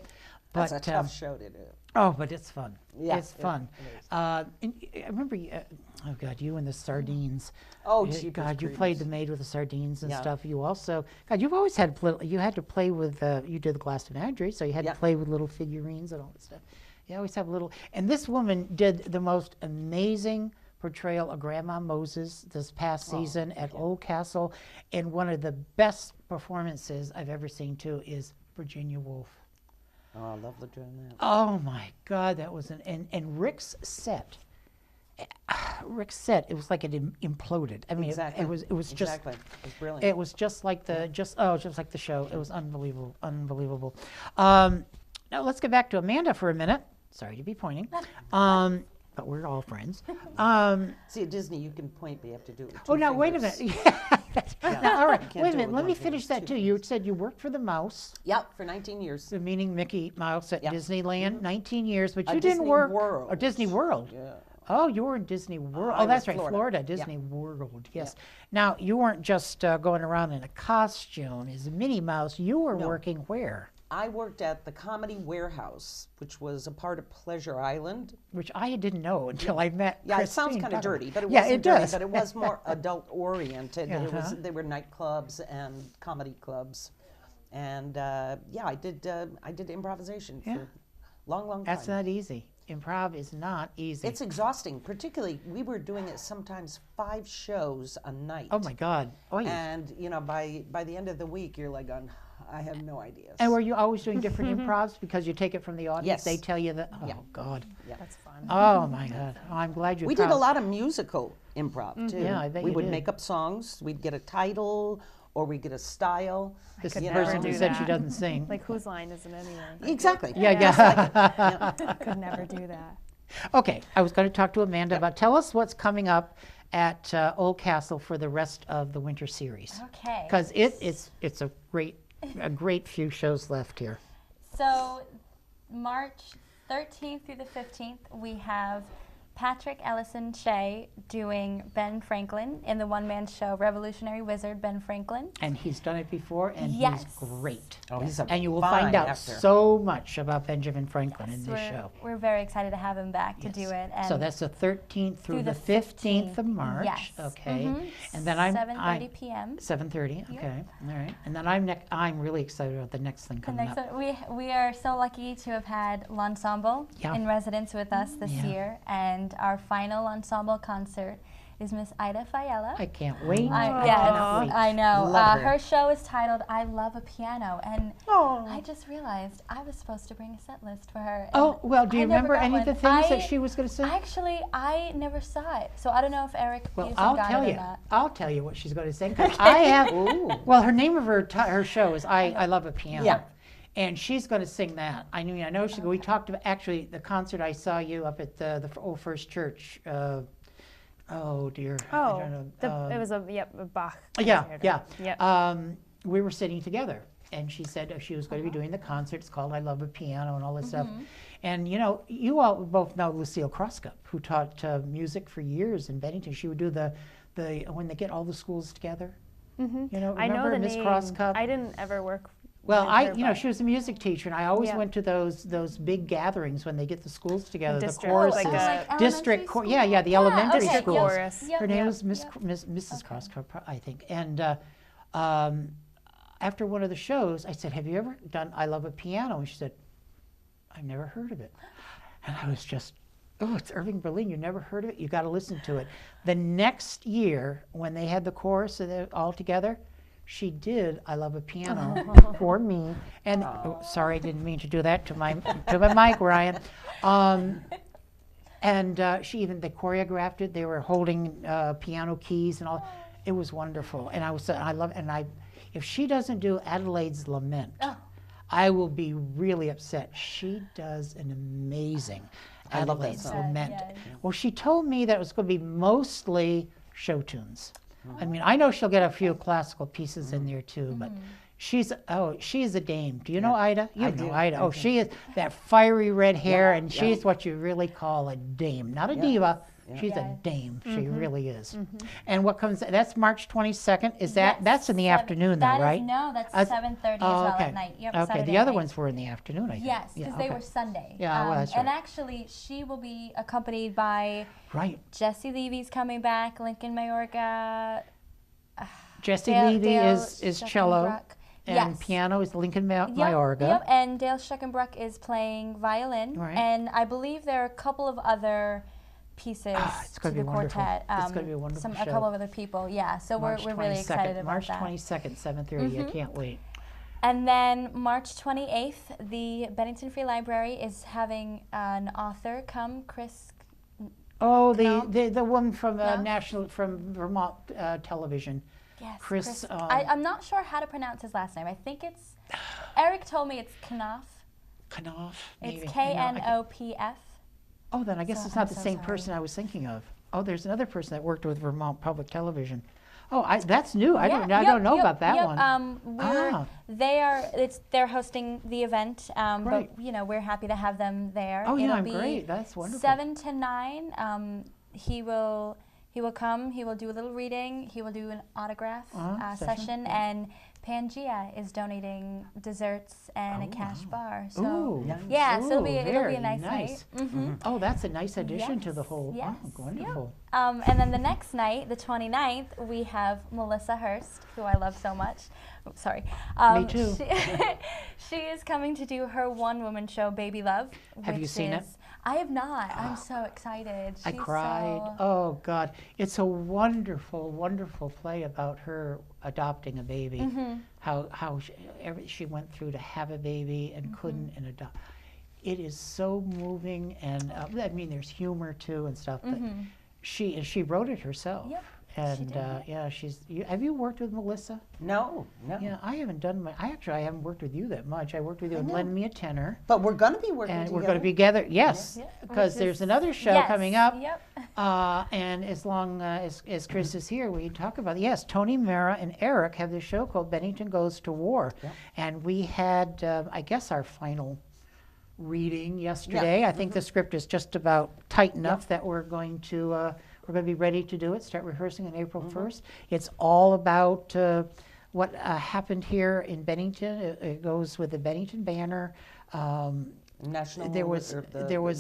But, That's a tough show to do. Oh, but it's fun. Yeah, it's fun. it is. And I remember, oh God, you and the sardines. Oh, God, jeepers you creepers. played the maid with the sardines and Yeah. stuff. You also, God, you've always had, you had to play with, you did the glass menagerie, so you had Yeah. to play with little figurines and all that stuff. You always have and this woman did the most amazing portrayal of Grandma Moses this past season at Old Castle. And one of the best performances I've ever seen too is Virginia Woolf. Oh, I love doing that. Oh my God, that was and Rick's set. It was like it imploded. I mean, Exactly. it was just exactly. It was brilliant. it was just like just like the show. It was unbelievable. Now let's get back to Amanda for a minute. Sorry to be pointing, but we're all friends. See, at Disney, you can point, but you have to do it with Oh, two now wait a fingers. minute. Now, all right, can't wait a do it minute. with Let me one finger, finish that two too. You said you worked for the mouse. Yep, for 19 years. So meaning Mickey Mouse at Yeah. Disneyland, 19 years, but you didn't Disney work. World. Or Disney World. Yeah. Oh, you were in Disney World. I Oh, that's was right, Florida. Disney World. Yes. Now you weren't just going around in a costume as a Minnie Mouse. You were No. working where? I worked at the Comedy Warehouse, which was a part of Pleasure Island. Which I didn't know until I met Yeah, it sounds Christine kind of Butler. dirty, but it Yeah, wasn't it dirty, does. but it was more adult oriented. It was, Uh-huh. they were nightclubs and comedy clubs. And yeah, I did improvisation Yeah. for a long, long time. That's not easy. Improv is not easy. It's exhausting, particularly we were doing it sometimes 5 shows a night. Oh my God. Oh, yeah. And you know, by the end of the week, you're like, I have no ideas. And were you always doing different improvs because you take it from the audience? Yes. They tell you that. Oh Yeah. God. That's fun. Oh my God. Oh, I'm glad you. We did a lot of musical improv too. Yeah, I bet we you would did. make up songs. We'd get a title, or we'd get a style. This could is the never person who do said she that. doesn't sing. Like, whose line is it anyway? Exactly. Yeah, yeah. I could never do that. Okay, I was going to talk to Amanda about. Tell us what's coming up at Old Castle for the rest of the winter series. Okay. Because it's a great few shows left here. So, March 13th through the 15th, we have Patrick Ellison Shea doing Ben Franklin in the one-man show Revolutionary Wizard Ben Franklin. And he's done it before, and Yes. he's great. Oh, he's a And you will fine find out actor. so much about Benjamin Franklin in this we're, show. we're very excited to have him back to Yes. do it. And So that's the 13th through through the the 15th of 15th. March. Yes. Okay. Mhm. And then I'm 7:30 p.m. 7:30. Okay. All right. And then I'm really excited about the next thing The coming next up. one, we are so lucky to have had L'Ensemble Yeah. in residence with us this Yeah. year, and our final ensemble concert is Miss Ida Fiella. I can't wait. Yes, wait. I know. Love her. Her show is titled "I Love a Piano," and Oh. I just realized I was supposed to bring a set list for her. and Oh, well, do you I never remember got any of the one. things that she was going to sing? Actually, I never saw it, so I don't know if Eric Well, used I'll got tell it you. or not. I'll tell you what she's going to sing. 'Cause I have. Ooh. Well, her name of her show is I Love a Piano. Yeah. And she's going to sing that. I know she. We talked about actually the concert I saw you up at the Old First Church. Oh dear. I Oh, don't know. it was a Bach. Yeah, concert. yeah. Yep. We were sitting together, and she said she was going to be doing the concert. It's called I Love a Piano and all this stuff. And you all both know Lucille Crosscup, who taught music for years in Bennington. She would do the when they get all the schools together. Mm-hmm. You know, I know remember the Miss name. Crosscup? I didn't ever work. Well, with her, but- she was a music teacher, and I always Yeah. went to those big gatherings when they get the schools together, the District, choruses, like a- district, elementary yeah, school? the elementary okay, schools. chorus. Yep, Her name yep, was yep. Mrs. Crosscup, I think. And after one of the shows, I said, "Have you ever done I Love a Piano?" And she said, "I've never heard of it." And I was just, "Oh, it's Irving Berlin. You never heard of it? You got to listen to it." The next year, when they had the chorus all together, she did I Love a Piano for me. And sorry, I didn't mean to do that to my mic, Ryan. And they choreographed it. They were holding piano keys and all. It was wonderful. And if she doesn't do Adelaide's Lament, I will be really upset. She does an amazing I love that Adelaide's song. Lament. Yeah. Well, she told me that it was going to be mostly show tunes. I mean, I know she'll get a few classical pieces in there too, but she's a dame. Do you know Ida? You I know do. Ida. I Oh, do. she is that fiery red hair, and she's what you really call a dame, not a diva. She's a Yeah. dame. She really is. And what comes? That's March 22nd. Is that? Yes, That's in the afternoon, though, that is- right? No, that's Uh, 7:30 as Oh, well okay. at night. Yep, Okay. Saturday The other night. ones were in the afternoon, I think. Yes, Yeah, because they okay. were Sunday. Yeah, well, that's And right. actually, she will be accompanied by Right. Jesse Levy's coming back, Lincoln Mayorga, Jesse Dale- Levy Dale is cello, Scheckenbrock. and Yes. piano is Lincoln Yep, Mayorga. Yep, and Dale Scheckenbrock is playing violin. Right. And I believe there are a couple of other pieces it's to gonna the be wonderful. quartet. It's gonna be a wonderful A show. couple of other people, yeah. So we're really 22nd, excited about March that. 22nd, 7:30. I can't wait. And then March 28th, the Bennington Free Library is having an author come, Chris. Oh, Knopf? the one from Knopf? from Vermont television. Yes, Chris, I'm not sure how to pronounce his last name. I think it's. Eric told me it's Knopf. Knopf. Maybe. It's I know, I can't- Knopf. Oh, then I guess So- it's not I'm the so same sorry. person I was thinking of. Oh, there's another person that worked with Vermont Public Television. Oh, that's new. I don't know about that one. They're hosting the event, Right. but we're happy to have them there. Oh, yeah, It'll I'm be great. That's wonderful. 7 to 9. He will come. He will do a little reading. He will do an autograph Uh-huh, session, session, and Pangea is donating desserts and a cash bar. So Ooh. yeah, so it'll be a very nice night. Oh, that's a nice addition to the whole. Yes, Oh, wonderful. And then the next night, the 29th, we have Melissa Hurst, who I love so much. Oh, sorry. Me too. She is coming to do her one-woman show, Baby Love. Have you seen it? I have not. I'm so excited. I cried. Oh God, it's a wonderful, wonderful play about her adopting a baby. How she went through to have a baby and couldn't and adopt. It is so moving, and I mean, there's humor too and stuff. But she wrote it herself. Yep. And she did. yeah, have you worked with Melissa? No. Yeah, I haven't done I haven't worked with you that much. I worked with you and Lend Me a Tenor. But we're going to be working And together. we're going to be together, yes, Yeah. because Which there's is- another show yes, coming up. Yep. And as long as Chris is here, we talk about it. Yes, Tony, Mara, and Eric have this show called Bennington Goes to War. Yep. And we had, I guess, our final reading yesterday. I think the script is just about tight enough that we're going to be ready to do it, start rehearsing on April 1st. It's all about what happened here in Bennington. It goes with the Bennington banner. National. There was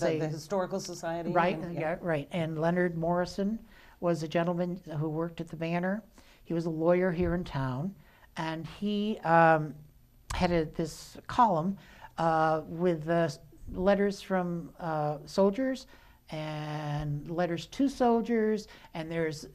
the Historical Society. Right, and- yeah, right. And Leonard Morrison was a gentleman who worked at the Banner. He was a lawyer here in town, and he had this column with letters from soldiers and letters to soldiers, and there's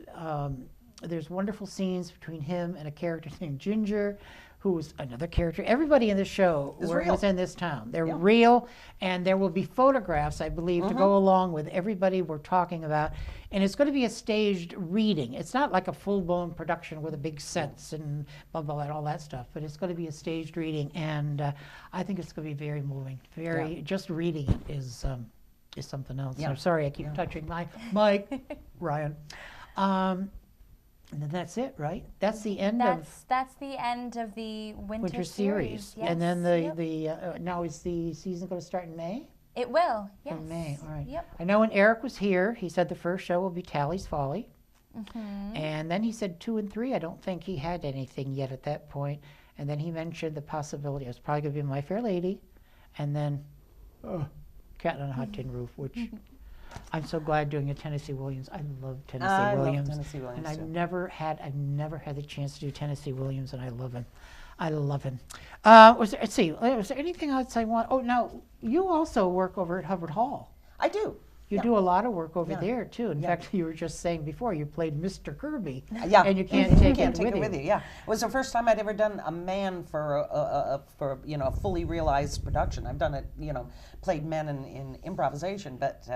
wonderful scenes between him and a character named Ginger, who was another character. Everybody in the show was in this town. They're real, and there will be photographs, I believe, to go along with everybody we're talking about. And it's going to be a staged reading. It's not like a full-blown production with a big sets and blah, blah, blah, and all that stuff, but it's going to be a staged reading, and I think it's going to be very moving. Just reading it is something else. Yeah. I'm sorry I keep touching my mic, Ryan. And then that's it, right? That's the end of That's the end of the winter series. Yes. And then now is the season going to start in May? It will. Yes. In May, all right. Yep. I know when Eric was here, he said the first show will be Tally's Folly. And then he said 2 and 3. I don't think he had anything yet at that point. And then he mentioned the possibility it was probably going to be My Fair Lady, and then Cat on a Hot Tin Roof, which I'm so glad doing a Tennessee Williams. I love Tennessee Williams. Love Tennessee Williams, And I've too. never had the chance to do Tennessee Williams, and I love him. I love him. Was there anything else I want? Oh, now, you also work over at Hubbard Hall. I do. You do a lot of work over Yeah. there, too. In fact, you were just saying before, you played Mr. Kirby. Yeah. And you can't take it with you. Yeah. It was the first time I'd ever done a man for a fully realized production. I've done it, played men in improvisation, but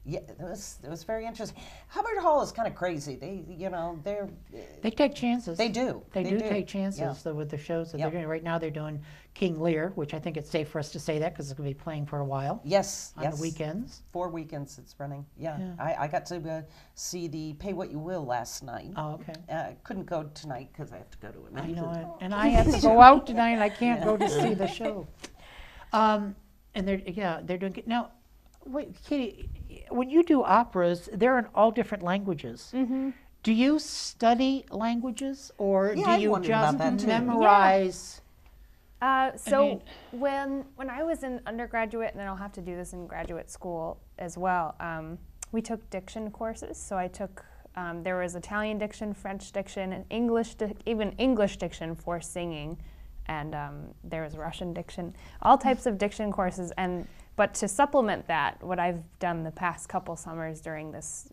yeah, it was very interesting. Hubbard Hall is kind of crazy. They take chances. They do. They do take chances Yeah. with the shows that Yep. they're doing. Right now they're doing King Lear, which I think it's safe for us to say that because it's going to be playing for a while Yes. on the weekends. 4 weekends it's running. Yeah. I got to see the Pay What You Will last night. Oh, okay. Couldn't go tonight because I have to go to a I night. know it. And I have to go out tonight and I can't go to see the show. And they're doing it. Now, wait, Katie, when you do operas, they're in all different languages. Do you study languages or Yeah, do I you wondered about just that, too. memorize? So when I was in undergraduate, and then I'll have to do this in graduate school as well, we took diction courses. So I took, there was Italian diction, French diction, and even English diction for singing, and there was Russian diction, all types of diction courses. But to supplement that, what I've done the past couple summers during this,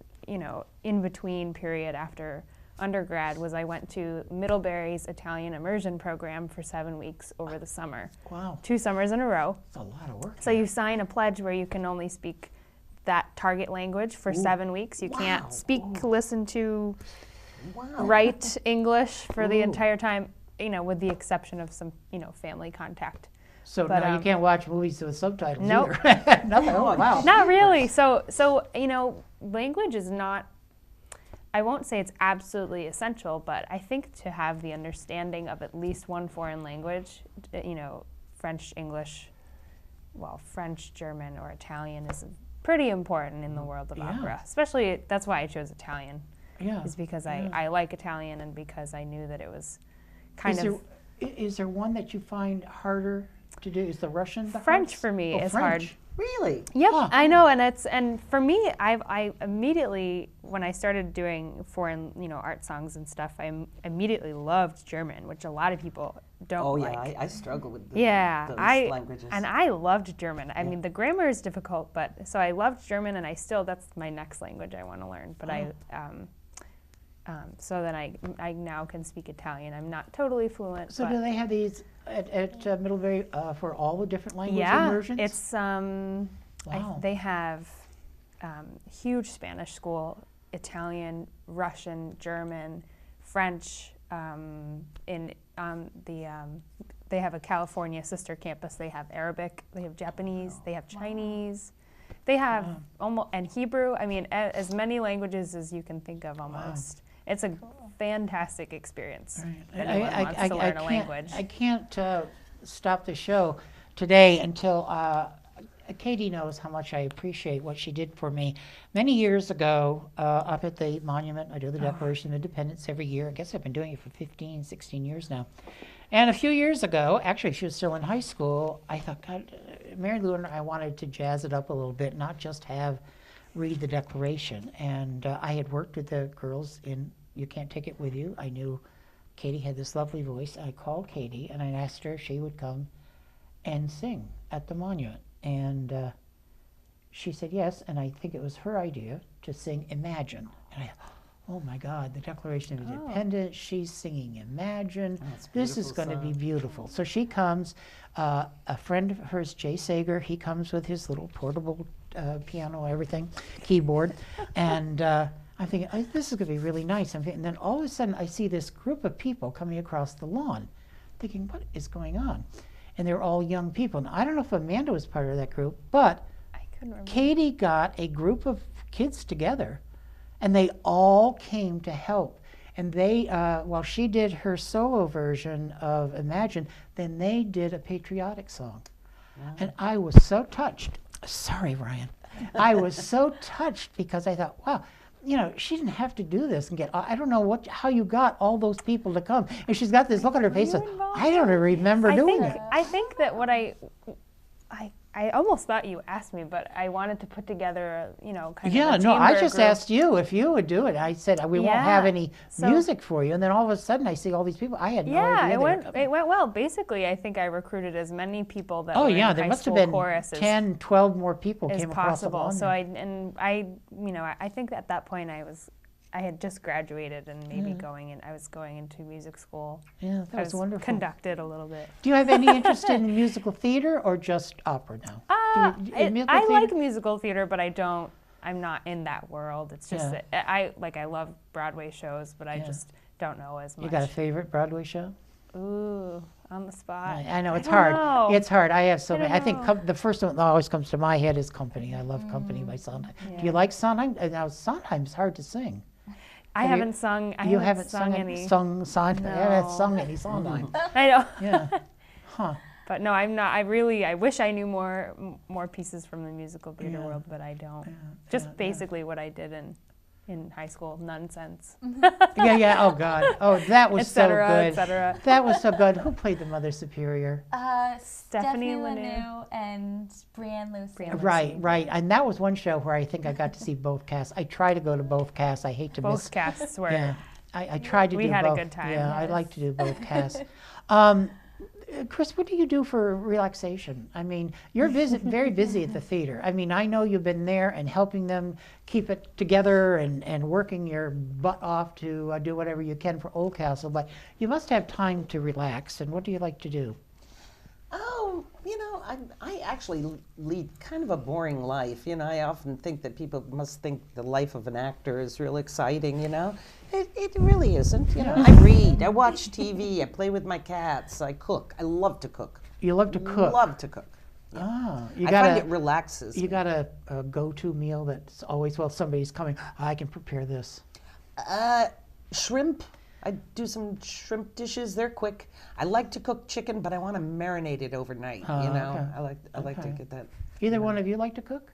in-between period after undergrad was I went to Middlebury's Italian immersion program for 7 weeks over the summer. Wow, 2 summers in a row. that's a lot of work. So you sign a pledge where you can only speak that target language for 7 weeks. You can't speak, listen to, write English for the entire time, with the exception of some, family contact. So But, now you can't watch movies with subtitles Nope. either. Nothing. Oh, wow. Not really. So language is not, I won't say it's absolutely essential, but I think to have the understanding of at least one foreign language, French, English, French, German, or Italian is pretty important in the world of opera. Especially, that's why I chose Italian. Yeah. Is because I like Italian and because I knew that it was kind of Is there one that you find harder to do? Is the Russian the French hardest? for me Oh, is French. hard. Really? Yep, Huh. I know, and for me, I immediately, when I started doing foreign, art songs and stuff, I immediately loved German, which a lot of people don't Oh like. yeah, I struggle with Yeah, those languages. I loved German. I mean, the grammar is difficult, but so I loved German, and that's my next language I want to learn. But so then I now can speak Italian. I'm not totally fluent. So but do they have these at Middlebury for all the different language yeah, immersions? it's Wow. they have huge Spanish school, Italian, Russian, German, French. They have a California sister campus. They have Arabic. They have Japanese. They have Chinese. They have almost and Hebrew. I mean, as many languages as you can think of, almost. It's a fantastic experience. Right. If anyone wants to learn a language. I can't stop the show today until Katie knows how much I appreciate what she did for me. Many years ago, up at the monument, I do the Declaration of Independence every year. I guess I've been doing it for 15, 16 years now. And a few years ago, actually she was still in high school, I thought, God, Mary Lou and I wanted to jazz it up a little bit, not just read the Declaration. And I had worked with the girls in You Can't Take It With You. I knew Katie had this lovely voice. I called Katie and I asked her if she would come and sing at the monument. And she said yes, and I think it was her idea to sing Imagine. And I thought, oh my God, the Declaration of Independence, she's singing Imagine. This is going to be beautiful. So she comes, a friend of hers, Jay Sager, he comes with his little portable piano, everything, keyboard, and I'm thinking, this is going to be really nice. And then all of a sudden I see this group of people coming across the lawn, thinking, what is going on? And they're all young people. Now, I don't know if Amanda was part of that group, but I couldn't remember. Katie got a group of kids together, and they all came to help. And they, while she did her solo version of Imagine, then they did a patriotic song. Wow. And I was so touched. Sorry, Ryan. I was so touched because I thought, wow, she didn't have to do this and get, I don't know how you got all those people to come. And she's got this look on her face of, I don't remember doing it. I think that what I almost thought you asked me, but I wanted to put together, kind of a I chamber just group. asked you if you would do it. I said, we won't have any music for you. And then all of a sudden I see all these people. I had no idea. It went well. Basically, I think I recruited as many people that were there in high must have school been chorus 10, 12 more people as came across the possible. lawn. So I think at that point I had just graduated and maybe I was going into music school. Yeah, that was wonderful. Conducted a little bit. Do you have any interest in musical theater or just opera now? I like musical theater, but I'm not in that world. It's just that I love Broadway shows, but I just don't know as much. You got a favorite Broadway show? Ooh, on the spot. I know, it's I don't hard. know. It's hard. I have so many. I know. think the first one that always comes to my head is Company. I love Company by Sondheim. Do you like Sondheim? Now, Sondheim's hard to sing. I haven't sung any. Sondheim? No. I haven't sung any Sondheim. I know. Yeah. Huh. But no, I'm not. I wish I knew more pieces from the musical theater world, but I don't. Just basically what I did in high school, nonsense. Yeah. Oh God. Oh, that was so good. Et cetera. That was so good. Who played the Mother Superior? Stephanie Lanu and Brianne Lucy. Right. And that was one show where I think I got to see both casts. I try to go to both casts. I hate to miss. Both casts were. Yeah. I tried to do both. We had a good time. Yeah, I Yes. like to do both casts. Chris, what do you do for relaxation? I mean, you're very busy at the theater. I mean, I know you've been there and helping them keep it together and working your butt off to do whatever you can for Oldcastle, but you must have time to relax. And what do you like to do? Oh, I actually lead kind of a boring life. I often think that people must think the life of an actor is real exciting, It really isn't, I read, I watch TV, I play with my cats, I cook. I love to cook. You love to cook? Love to cook. Yeah. Ah, I find it relaxes You me. got a go-to meal that's always, somebody's coming, I can prepare this. Shrimp. I do some shrimp dishes. They're quick. I like to cook chicken, but I want to marinate it overnight. Okay. I like to get that. Either one of you like to cook?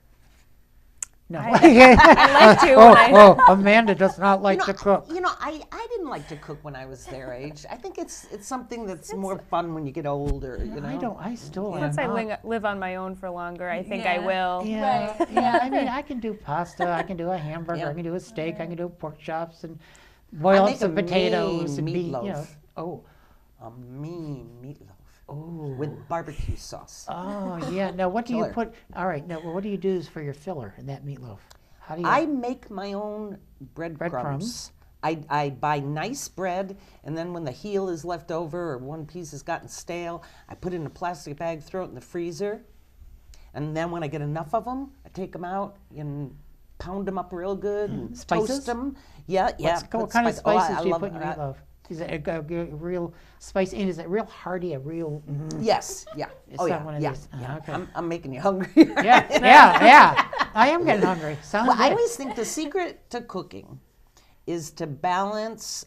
No. I like to. when I- Oh, Amanda does not like to cook. I didn't like to cook when I was their age. I think it's something that's more fun when you get older. You know. I still am Once I not. live on my own for longer, I think I Yeah. will. Yeah, Right. yeah. I mean, I can do pasta. I can do a hamburger. Yeah. I can do a steak. I can do pork chops and I boil up make a some potatoes and mean beef. meatloaf. Oh, A mean meatloaf oh, with barbecue sauce. oh, yeah. Now, what do you Killer. put? All right. Now, what do you do for your filler in that meatloaf? How do you? I make my own breadcrumbs. Breadcrumbs. I buy nice bread, and then when the heel is left over or one piece has gotten stale, I put it in a plastic bag, throw it in the freezer, and then when I get enough of them, I take them out and pound them up real good and Spices? toast them. Yeah, yeah. What kind of spice- oh, I- spices I do you love put in your that. meatloaf? Is it a real spicy? And is it real hearty? A real? Yes, yeah. It's oh not yeah, one of yeah, these. yeah. Okay. I'm making you hungry. Yeah, yeah. I am getting hungry. Sounds Well, I good. always think the secret to cooking is to balance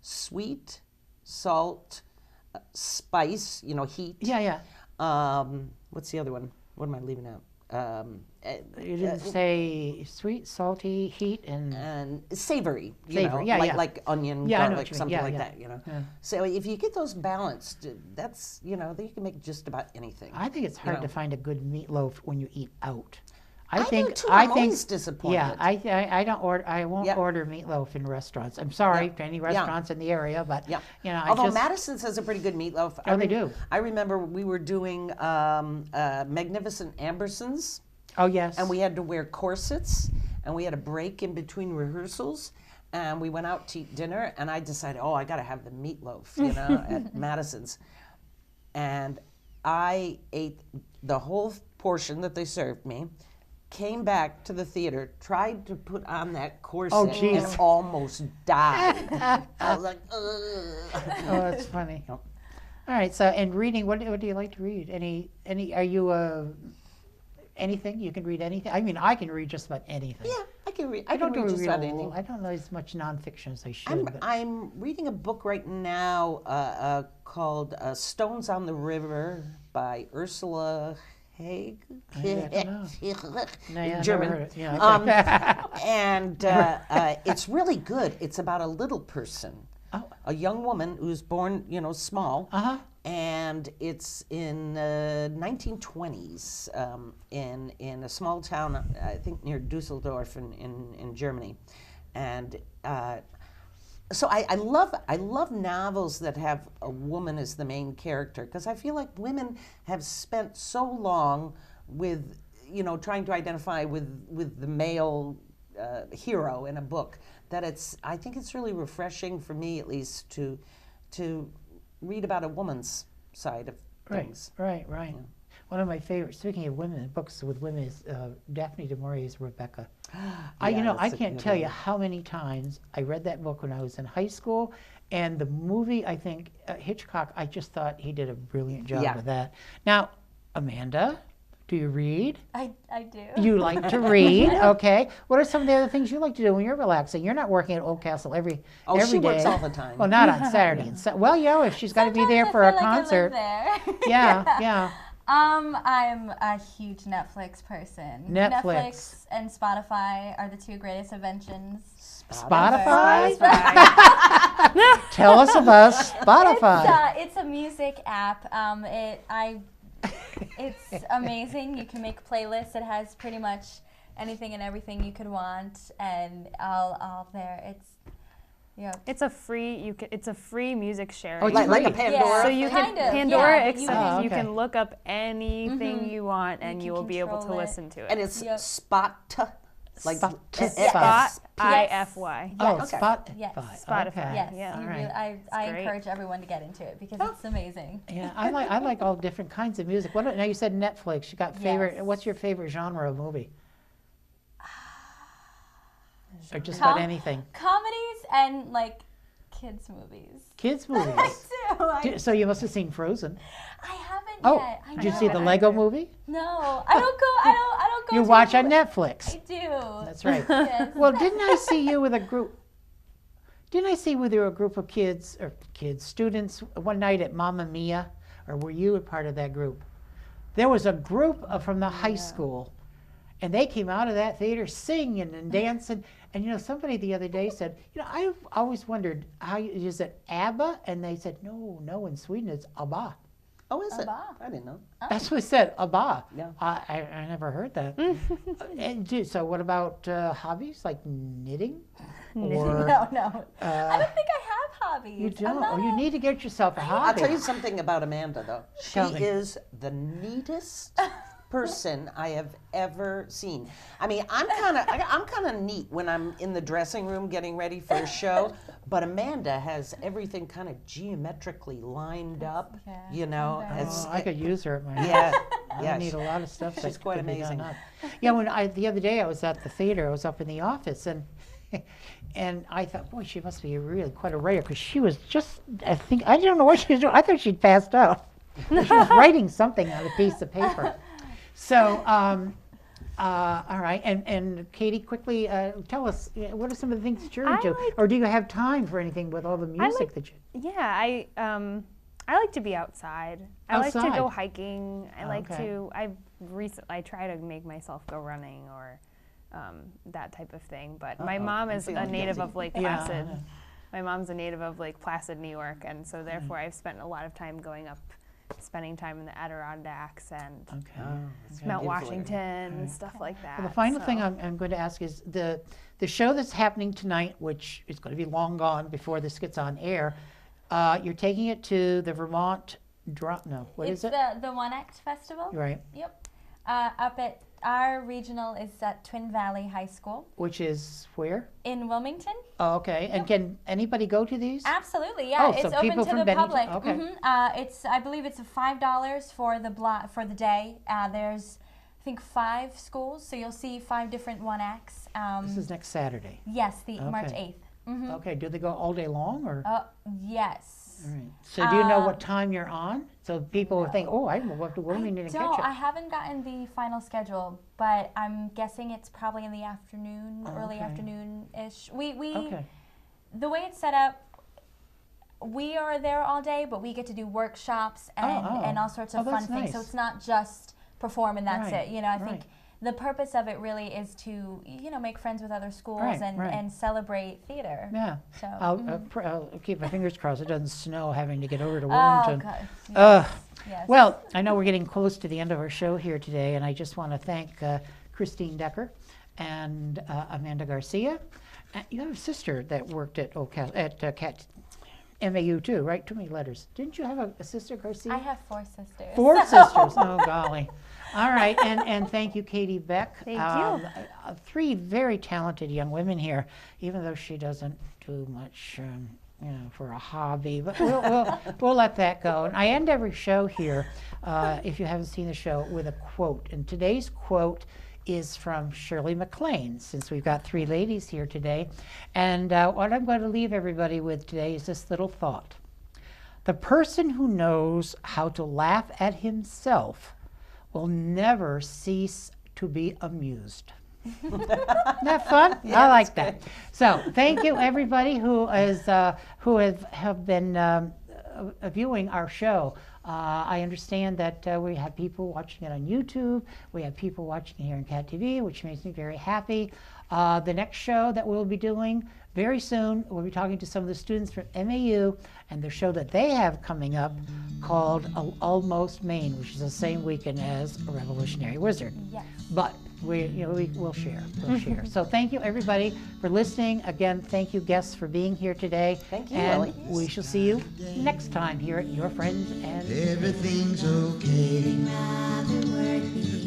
sweet, salt, spice, heat. Yeah, yeah. What's the other one? What am I leaving out? You didn't say sweet, salty, heat, and And savory, Savory, yeah, like, yeah. like onion, Yeah, I know what garlic, you mean. something Yeah, like yeah. that, Yeah. So if you get those balanced, that's, then you can make just about anything. I think it's hard know. to find a good meatloaf when you eat out. I think do too. I I'm think always disappointed. Yeah, I don't order. I won't Yep. order meatloaf in restaurants. I'm sorry Yep. to any Yeah. restaurants in the area, but Yeah. I Although just Madison's has a pretty good meatloaf. Oh, they do. I remember we were doing Magnificent Ambersons, oh yes, and we had to wear corsets, and we had a break in between rehearsals, and we went out to eat dinner, and I decided, I got to have the meatloaf, at Madison's. And I ate the whole portion that they served me, came back to the theater, tried to put on that corset, geez. and almost died. I was like, ugh. oh that's funny. Yep. All right, so and reading, what do you like to read? Any? Are you anything? You can read anything. I mean, I can read just about anything. Yeah, I can read. I don't can read do just about anything. I don't know as much nonfiction as I should. but I'm reading a book right now called Stones on the River by Ursula Haig. I don't know. No, yeah, never German. heard it. Yeah, okay. And it's really good. It's about a little person, a young woman who's born, small. Uh-huh. And it's in 1920s in a small town, I think near Dusseldorf in Germany. And so I love novels that have a woman as the main character, because I feel like women have spent so long with trying to identify with the male hero in a book that I think it's really refreshing, for me at least, to read about a woman's side of things. Right. One of my favorite, speaking of women, books with women is Daphne du Maurier's Rebecca. I that's a can't good tell you one. how many times I read that book when I was in high school, and the movie, I think, Hitchcock, I just thought he did a brilliant job Yeah. of that. Now, Amanda, do you read? I do. You like to read, okay. What are some of the other things you like to do when you're relaxing? You're not working at Old Castle every day. She works all the time. Well, not on Saturday. And well, if she's got to be there Sometimes for I a feel like I live concert. there. Yeah. I'm a huge Netflix person. Netflix. And Spotify are the two greatest inventions. Spotify? Spotify. Tell us about Spotify. It's a music app. It's amazing. You can make playlists. It has pretty much anything and everything you could want, and all there. It's a free music sharing. Oh, it's like a free. Pandora. So you Kind can of, Pandora, yeah, but except Oh, you okay. can look up anything you want, and can you will be able to control it. listen to it. And it's Yep. Spot, like Spotify. Spot Yes. IFY. Oh, okay. Spotify. Yes. Spotify. Okay. Yes, Yeah. you All really, right. I great. encourage everyone to get into it because it's amazing. Yeah, I like all different kinds of music. Now you said Netflix. You got favorite? Yes. What's your favorite genre of movie? Or just about Com- anything? Comedies and kids movies. Kids movies. I do. So you must have seen Frozen. I haven't Oh, yet. I did you know. see the Lego movie? No, I don't go. I don't go. You to watch the- on Netflix. I do. That's right. Yes. Well, didn't I see you with a group? Didn't I see with you a group of students one night at Mamma Mia? Or were you a part of that group? There was a group from the high school, And they came out of that theater singing and dancing. And you know, somebody the other day said, you know, I've always wondered is it ABBA? And they said, no, in Sweden it's ABBA. Oh, is it? ABBA. I didn't know. That's what it said, ABBA. Yeah. I never heard that. So what about hobbies like knitting? Or, No. I don't think I have hobbies. you don't. Oh, you need to get yourself a hobby. I'll tell you something about Amanda, though. She Tell me. is the neatest person I have ever seen. I mean, I'm kind of neat when I'm in the dressing room getting ready for a show, but Amanda has everything kind of geometrically lined up. Yeah. You know, Okay. as I could use her at my yeah, I yeah. need a lot of stuff. She's quite could be done amazing. up. Yeah, the other day I was at the theater, I was up in the office, and I thought, boy, she must be really quite a writer, because she was just, I don't know what she was doing. I thought she'd passed out. She was writing something on a piece of paper. So, all right, and Katie, quickly tell us, what are some of the things that you're into, or do you have time for anything with all the music that you? Yeah, I like to be outside. I like to Outside? go hiking. I like Okay. to. I try to make myself go running or that type of thing. But my mom I'm is a feeling native guilty. of Lake Yeah. Placid. My mom's a native of Lake Placid, New York, and so therefore I've spent a lot of time going up, spending time in the Adirondacks and Okay. Mount Beautiful Washington and stuff like that. Well, the final so. thing I'm going to ask is the show that's happening tonight, which is going to be long gone before this gets on air. You're taking it to the Vermont what is it? It's the 1X Festival. Right, Yep. Up at our regional is at Twin Valley High School which is where? in Wilmington. Oh, okay. And can anybody go to these? Absolutely, yeah. Oh, so it's open people to from the Bennington, public. okay. I believe it's $5 for the day. There's I think 5 schools, so you'll see 5 different 1X. This is next Saturday. Yes, the March Okay. 8th. Okay. Do they go all day long or? Yes. All right. So do you know what time you're on? So people would think, oh, I will go up to Wilmington and catch I it. haven't gotten the final schedule, but I'm guessing it's probably in the afternoon, early Okay. afternoon-ish. We Okay. The way it's set up, we are there all day, but we get to do workshops and all sorts of Oh, fun that's things. So nice. it's not just perform and that's Right, it. You know, I right. think the purpose of it really is to, make friends with other schools Right, and, right. and celebrate theater. Yeah. So, I'll keep my fingers crossed it doesn't snow having to get over to oh, Wilmington. God. Ugh. Yes. Well, I know we're getting close to the end of our show here today, and I just want to thank Christine Decker and Amanda Garcia. You have a sister that worked at MAU too, right? Too many letters. Didn't you have a sister, Garcia? I have 4 sisters. 4 sisters. Oh, golly. All right, and thank you, Katie Beck. Thank you. 3 very talented young women here, even though she doesn't do much, for a hobby. But we'll let that go. And I end every show here, if you haven't seen the show, with a quote. And today's quote is from Shirley MacLaine, since we've got 3 ladies here today. And what I'm going to leave everybody with today is this little thought. The person who knows how to laugh at himself will never cease to be amused. Isn't that fun? Yeah, I like that's that. So thank you everybody who have been viewing our show. I understand that we have people watching it on YouTube. We have people watching it here on Cat TV, which makes me very happy. The next show that we'll be doing very soon, we'll be talking to some of the students from MAU and the show that they have coming up called Almost Maine, which is the same weekend as A Revolutionary Wizard. Yes. But we'll share. So thank you everybody for listening. Again, thank you guests for being here today. Thank you, and Willie. we shall see you next time here at Your Friends and Everything's okay.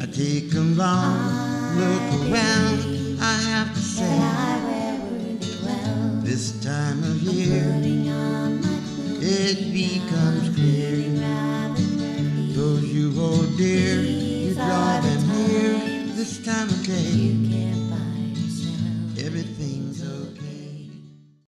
I take a long look around.